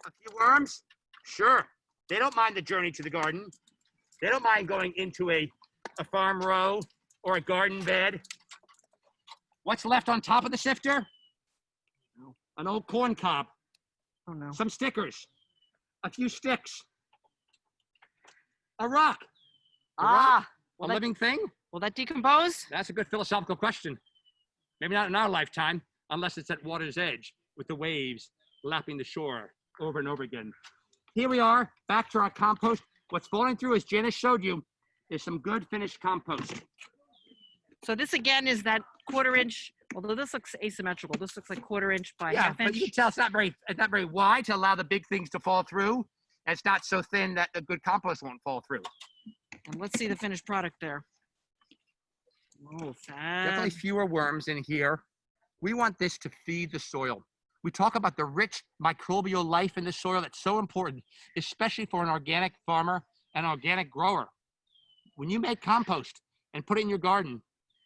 A few worms? Sure. They don't mind the journey to the garden. They don't mind going into a farm row or a garden bed. What's left on top of the sifter? An old corn cob. Oh no. Some stickers. A few sticks. A rock. A living thing? Will that decompose? That's a good philosophical question. Maybe not in our lifetime, unless it's at water's edge with the waves lapping the shore over and over again. Here we are, back to our compost. What's falling through, as Janice showed you, is some good finished compost. So this again is that 1/4 inch, although this looks asymmetrical. This looks like 1/4 inch by Yeah, 1/2 but inch. you can tell it's not very wide to allow the big things to fall through. And it's not so thin that the good compost won't fall through. And let's see the finished product there. Oh, Definitely fab. fewer worms in here. We want this to feed the soil. We talk about the rich microbial life in the soil. That's so important, especially for an organic farmer and organic grower. When you make compost and put it in your garden,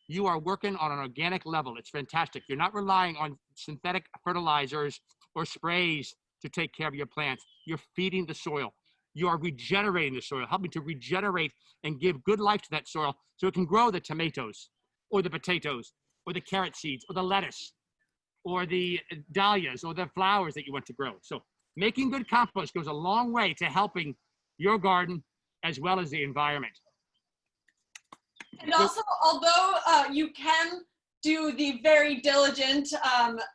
you are working on an organic level. It's fantastic. You're not relying on synthetic fertilizers or sprays to take care of your plants. You're feeding the soil. You are regenerating the soil, helping to regenerate and give good life to that soil so it can grow the tomatoes or the potatoes or the carrot seeds or the lettuce or the dahlias or the flowers that you want to grow. So making good compost goes a long way to helping your garden as well as the environment. And also, although you can do the very diligent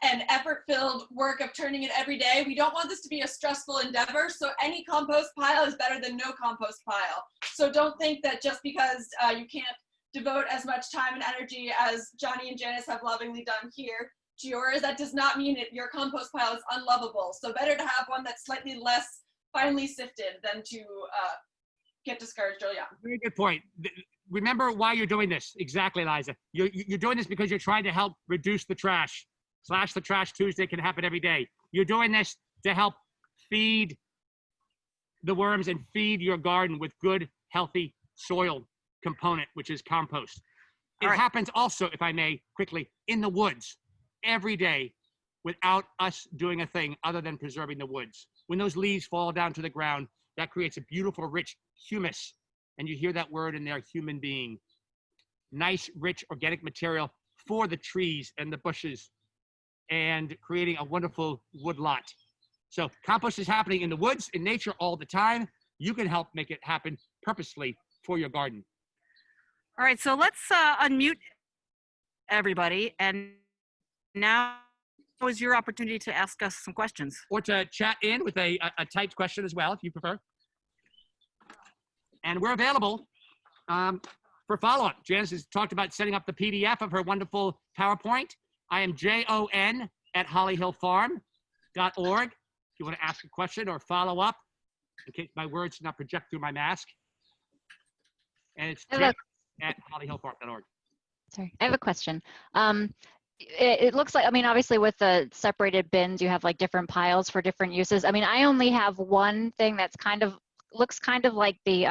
and effort-filled work of turning it every day, we don't want this to be a stressful endeavor. So any compost pile is better than no compost pile. So don't think that just because you can't devote as much time and energy as Johnny and Janice have lovingly done here to yours, that does not mean your compost pile is unlovable. So better to have one that's slightly less finely sifted than to get discouraged early on. Very good point. Remember why you're doing this. Exactly, Liza. You're doing this because you're trying to help reduce the trash. Slash the Trash Tuesday can happen every day. You're doing this to help feed the worms and feed your garden with good, healthy soil component, which is compost. It happens also, if I may, quickly, in the woods every day without us doing a thing other than preserving the woods. When those leaves fall down to the ground, that creates a beautiful, rich humus. And you hear that word in there, human being. Nice, rich, organic material for the trees and the bushes and creating a wonderful woodlot. So compost is happening in the woods, in nature all the time. You can help make it happen purposely for your garden. All right, so let's unmute everybody. And now is your opportunity to ask us some questions. Or to chat in with a typed question as well, if you prefer. And we're available for follow-up. Janice has talked about setting up the PDF of her wonderful PowerPoint. I am jon@hollyhillfarm.org. If you want to ask a question or follow up, in case my words do not project through my mask. And it's jon@hollyhillfarm.org. Sorry, I have a question. It looks like, I mean, obviously with the separated bins, you have like different piles for different uses. I mean, I only have one thing that's looks kind of like the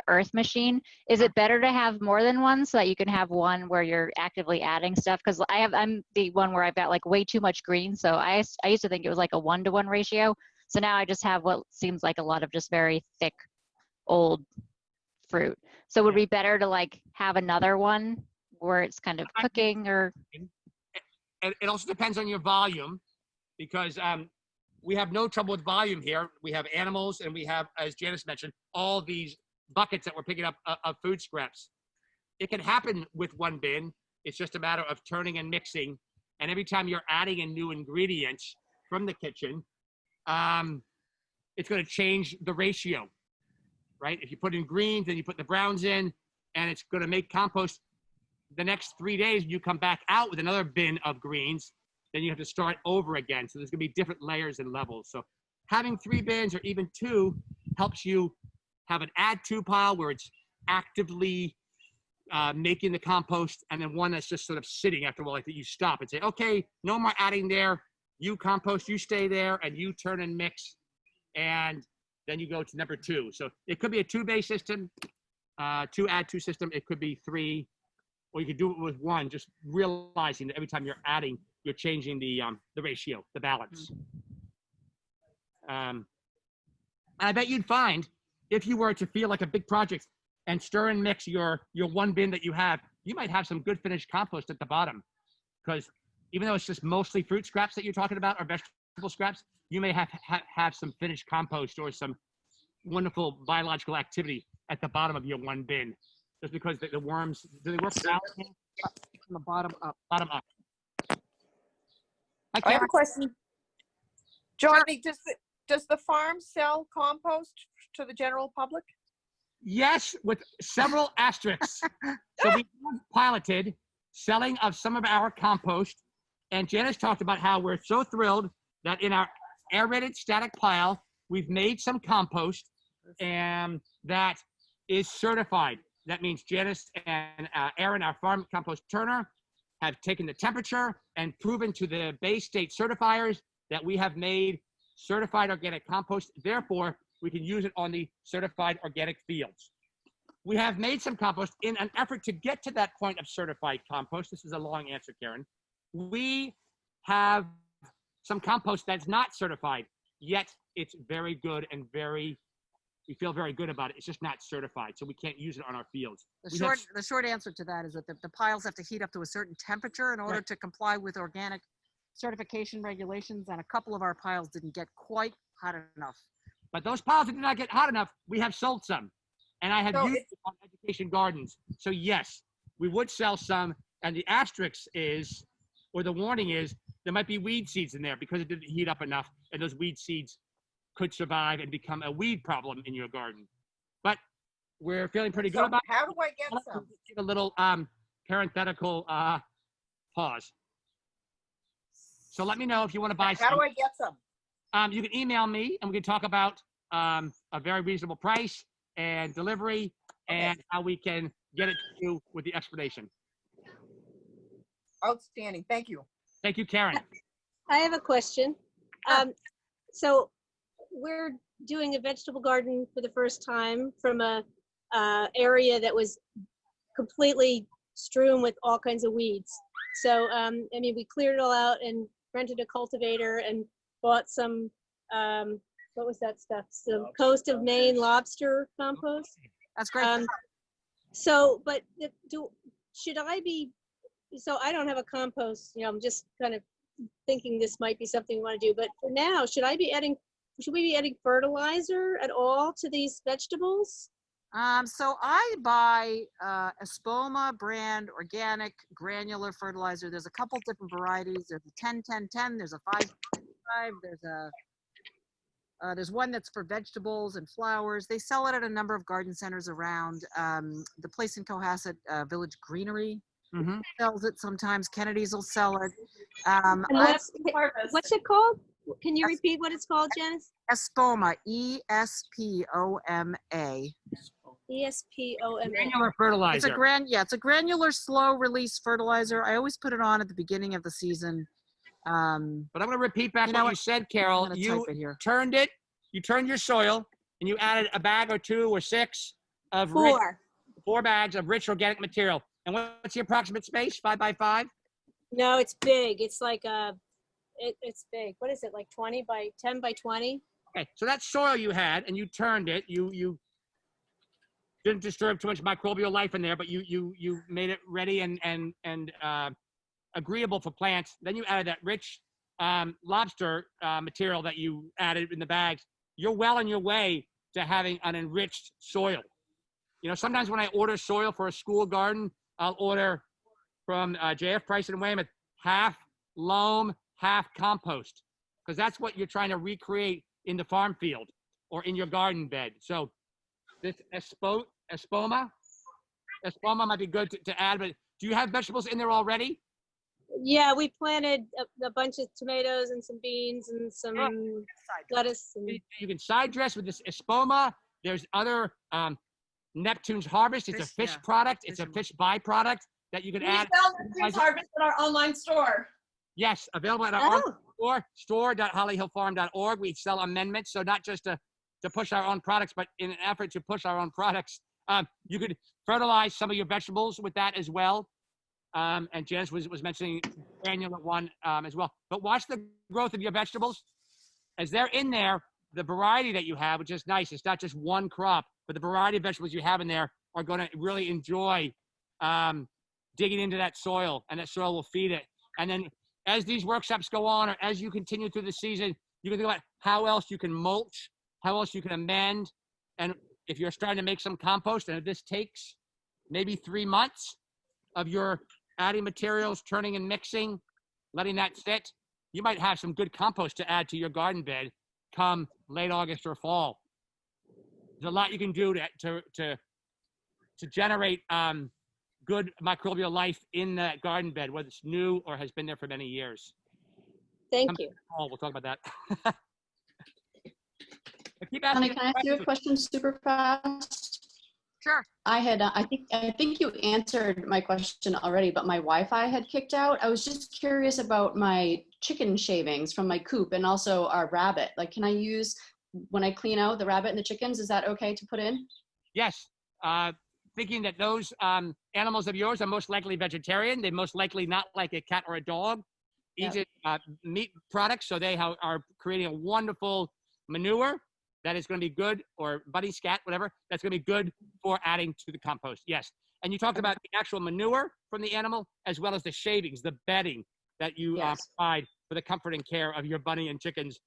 earth machine. Is it better to have more than one so that you can have one where you're actively adding stuff? Because I'm the one where I've got like way too much green. So I used to think it was like a 1-to-1 ratio. So now I just have what seems like a lot of just very thick, old fruit. So would it be better to like have another one where it's kind of cooking or? It also depends on your volume, because we have no trouble with volume here. We have animals and we have, as Janice mentioned, all these buckets that we're picking up of food scraps. It can happen with one bin. It's just a matter of turning and mixing. And every time you're adding in new ingredients from the kitchen, it's going to change the ratio, right? If you put in greens, then you put the browns in, and it's going to make compost. The next 3 days, you come back out with another bin of greens, then you have to start over again. So there's gonna be different layers and levels. So having 3 bins or even 2 helps you have an add to pile where it's actively making the compost, and then one that's just sort of sitting after a while, like that you stop and say, okay, no more adding there. You compost, you stay there, and you turn and mix, and then you go to number 2. So it could be a 2-bay system, 2 add 2 system. It could be 3, or you could do it with 1, just realizing that every time you're adding, you're changing the ratio, the balance. And I bet you'd find, if you were to feel like a big project and stir and mix your 1 bin that you have, you might have some good finished compost at the bottom. Because even though it's just mostly fruit scraps that you're talking about, or vegetable scraps, you may have some finished compost or some wonderful biological activity at the bottom of your 1 bin. Just because the worms, do they work from the bottom up? Bottom up. I have a question. Johnny, does the farm sell compost to the general public? Yes, with several asterisks. So we have piloted selling of some of our compost, and Janice talked about how we're so thrilled that in our aerated static pile, we've made some compost, and that is certified. That means Janice and Aaron, our farm compost turner, have taken the temperature and proven to the Bay State certifiers that we have made certified organic compost. Therefore, we can use it on the certified organic fields. We have made some compost in an effort to get to that point of certified compost. This is a long answer, Karen. We have some compost that's not certified, yet it's very good and we feel very good about it. It's just not certified, so we can't use it on our fields. The short answer to that is that the piles have to heat up to a certain temperature in order to comply with organic certification regulations, and a couple of our piles didn't get quite hot enough. But those piles that did not get hot enough, we have sold some, and I have used it on education gardens. So yes, we would sell some, and the asterisk is, or the warning is, there might be weed seeds in there because it didn't heat up enough, and those weed seeds could survive and become a weed problem in your garden. But we're feeling pretty good about it. How do I get some? Give a little parenthetical pause. So let me know if you want to buy some. How do I get some? You can email me, and we can talk about a very reasonable price and delivery, and how we can get it to you with the explanation. Outstanding. Thank you. Thank you, Karen. I have a question. So we're doing a vegetable garden for the first time from a area that was completely strewn with all kinds of weeds. So, I mean, we cleared it all out and rented a cultivator and bought some, what was that stuff? Some Coast of Maine lobster compost. That's great. So, but should I be, so I don't have a compost, you know, I'm just kind of thinking this might be something we want to do, but for now, should we be adding fertilizer at all to these vegetables? So I buy Espoma brand organic granular fertilizer. There's a couple different varieties. There's a 10-10-10, there's a 5-5, there's one that's for vegetables and flowers. They sell it at a number of garden centers around. The place in Cohasset, Village Greenery, sells it sometimes. Kennedy's will sell it. And what's it called? Can you repeat what it's called, Janice? Espoma, E-S-P-O-M-A. E-S-P-O-M-A. Granular fertilizer. It's a granular slow release fertilizer. I always put it on at the beginning of the season. But I'm going to repeat back what you said, Carol. You turned your soil, and you added a bag or 2 or 6 of 4 bags of rich organic material. And what's the approximate space? 5 by 5? No, it's big. It's like it's big. What is it, like 20 by 10 by 20? Okay, so that soil you had, and you turned it. You didn't disturb too much microbial life in there, but you made it ready and agreeable for plants. Then you added that rich lobster material that you added in the bags. You're well on your way to having an enriched soil. You know, sometimes when I order soil for a school garden, I'll order from J.F. Price in Weymouth, half loam, half compost, because that's what you're trying to recreate in the farm field or in your garden bed. So this Espoma might be good to add, but do you have vegetables in there already? Yeah, we planted a bunch of tomatoes and some beans and some lettuce. And... You can side dress with this Espoma. There's other Neptune's Harvest. It's a Fish, fish yeah. product. It's a Fish fish byproduct that you can We add. sell Neptune's Harvest at our online store. Yes, available at our Oh, store, store.hollyhillfarm.org. We sell amendments, so not just to push our own products, but in an effort to push our own products. You could fertilize some of your vegetables with that as well. And Janice was mentioning granular one as well. But watch the growth of your vegetables. As they're in there, the variety that you have, which is nice, it's not just one crop, but the variety of vegetables you have in there are going to really enjoy digging into that soil, and that soil will feed it. And then as these workshops go on, or as you continue through the season, you can think about how else you can mulch, how else you can amend. And if you're starting to make some compost, and if this takes maybe 3 months of your adding materials, turning and mixing, letting that sit, you might have some good compost to add to your garden bed come late August or fall. There's a lot you can do to generate good microbial life in that garden bed, whether it's new or has been there for many years. thank you. We'll talk about that. But keep Connie, asking can I ask you a question super fast? Sure. I think you answered my question already, but my Wi-Fi had kicked out. I was just curious about my chicken shavings from my coop and also our rabbit. Like, can I use, when I clean out the rabbit and the chickens, is that okay to put in? Yes. Thinking that those animals of yours are most likely vegetarian. They most likely not like a cat or a dog. Yep. Eat meat products, so they are creating a wonderful manure that is going to be good, or buddy scat, whatever, that's going to be good for adding to the compost. Yes. And you talked about the actual manure from the animal, as well as the shavings, the bedding that you Yes. provide for the comfort and care of your bunny and chickens.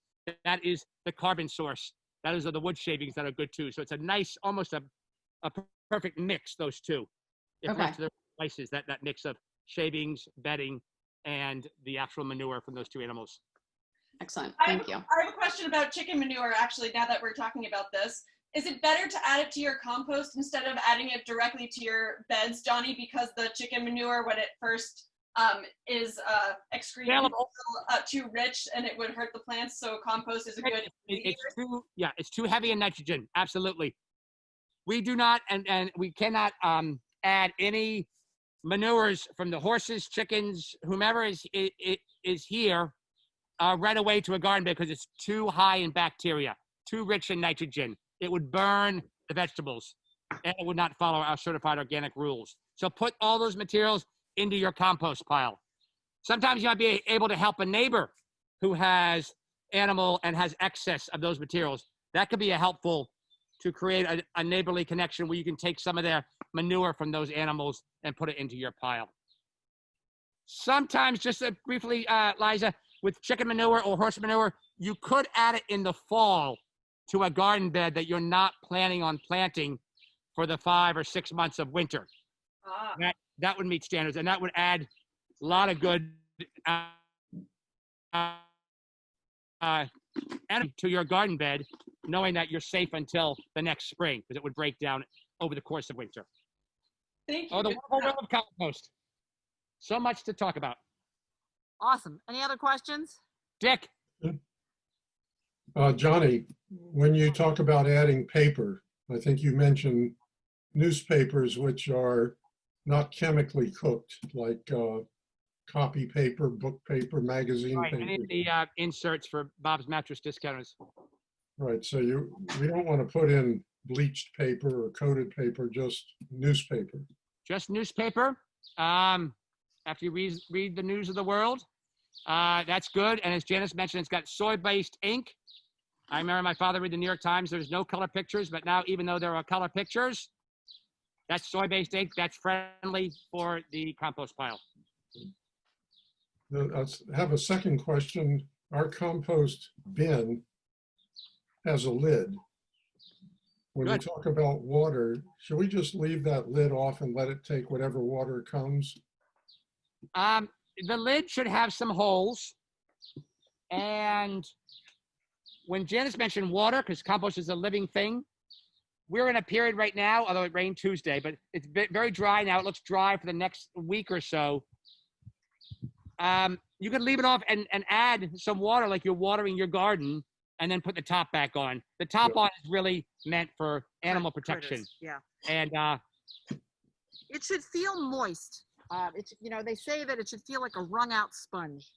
That is the carbon source. Those are the wood shavings that are good too. So it's a nice, almost a perfect mix, those two. If Okay. left to their places, that mix of shavings, bedding, and the actual manure from those two animals. Excellent, I thank you. have a question about chicken manure, actually, now that we're talking about this. Is it better to add it to your compost instead of adding it directly to your beds, Johnny? Because the chicken manure, when it first is excreted, Available. is too rich and it would hurt the plants. So compost is a good. It's too heavy in nitrogen. Absolutely. We do not, and we cannot add any manures from the horses, chickens, whomever is here right away to a garden bed, because it's too high in bacteria, too rich in nitrogen. It would burn the vegetables, and it would not follow our certified organic rules. So put all those materials into your compost pile. Sometimes you might be able to help a neighbor who has animal and has excess of those materials. That could be helpful to create a neighborly connection where you can take some of their manure from those animals and put it into your pile. Sometimes, just briefly, Liza, with chicken manure or horse manure, you could add it in the fall to a garden bed that you're not planning on planting for the 5 or 6 months of winter. Ah. That would meet standards, and that would add a lot of good energy to your garden bed, knowing that you're safe until the next spring, because it would break down over the course of winter. Thank you. Oh, the Good wonderful stuff. world of compost. So much to talk about. Awesome. Any other questions? Dick, Johnny, when you talk about adding paper, I think you mentioned newspapers which are not chemically cooked, like copy paper, book paper, magazine right, any paper. of the inserts for Bob's Mattress Discounters. Right, so we don't want to put in bleached paper or coated paper, just newspaper. Just newspaper. After you read the news of the world, that's good. And as Janice mentioned, it's got soy-based ink. I remember my father read the New York Times. There's no color pictures, but now even though there are color pictures, that's soy-based ink. That's friendly for the compost pile. I have a second question. Our compost bin has a lid. When we Good. talk about water, should we just leave that lid off and let it take whatever water comes? The lid should have some holes. And when Janice mentioned water, because compost is a living thing, we're in a period right now, although it rained Tuesday, but it's very dry now. It looks dry for the next week or so. You can leave it off and add some water like you're watering your garden and then put the top back on. The top on is really meant for animal protection. Critters, yeah. And It should feel moist. You know, they say that it should feel like a wrung out sponge.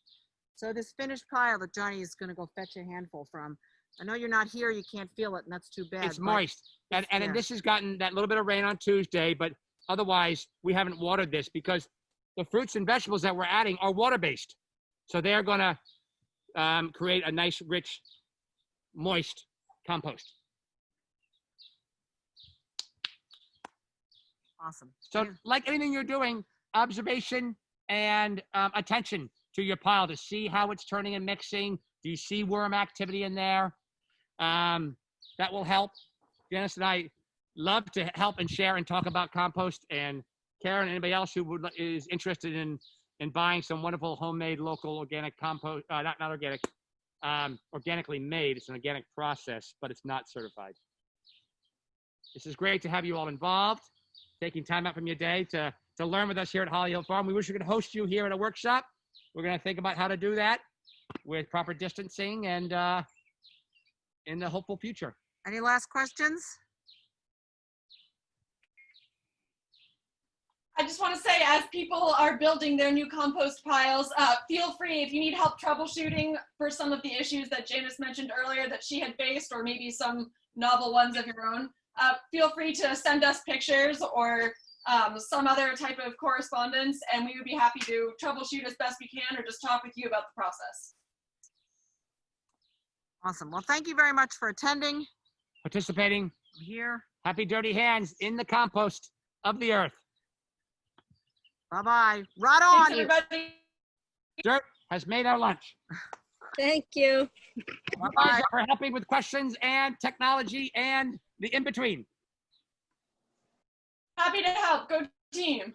So this finished pile that Johnny is going to go fetch a handful from, I know you're not here, you can't feel it, and that's too bad. it's but moist. And yeah. this has gotten that little bit of rain on Tuesday, but otherwise we haven't watered this because the fruits and vegetables that we're adding are water-based. So they're going to create a nice, rich, moist compost. Awesome. So Yeah. like anything you're doing, observation and attention to your pile to see how it's turning and mixing. Do you see worm activity in there? That will help. Janice and I love to help and share and talk about compost. And Karen, anybody else who is interested in buying some wonderful homemade local organic compost, not organic, organically made. It's an organic process, but it's not certified. This is great to have you all involved, taking time out from your day to learn with us here at Holly Hill Farm. We wish we could host you here at a workshop. We're going to think about how to do that with proper distancing and in the hopeful future. Any last questions? I just want to say, as people are building their new compost piles, feel free, if you need help troubleshooting for some of the issues that Janice mentioned earlier that she had faced, or maybe some novel ones of your own, feel free to send us pictures or some other type of correspondence, and we would be happy to troubleshoot as best we can or just talk with you about the process. Awesome. Well, thank you very much for attending. Participating. Here. Happy dirty hands in the compost of the earth. Bye-bye. Right Thanks, on. everybody. Dirt has made our lunch. Thank you. Bye-bye for helping with questions and technology and the in-between. Happy to help. Go team.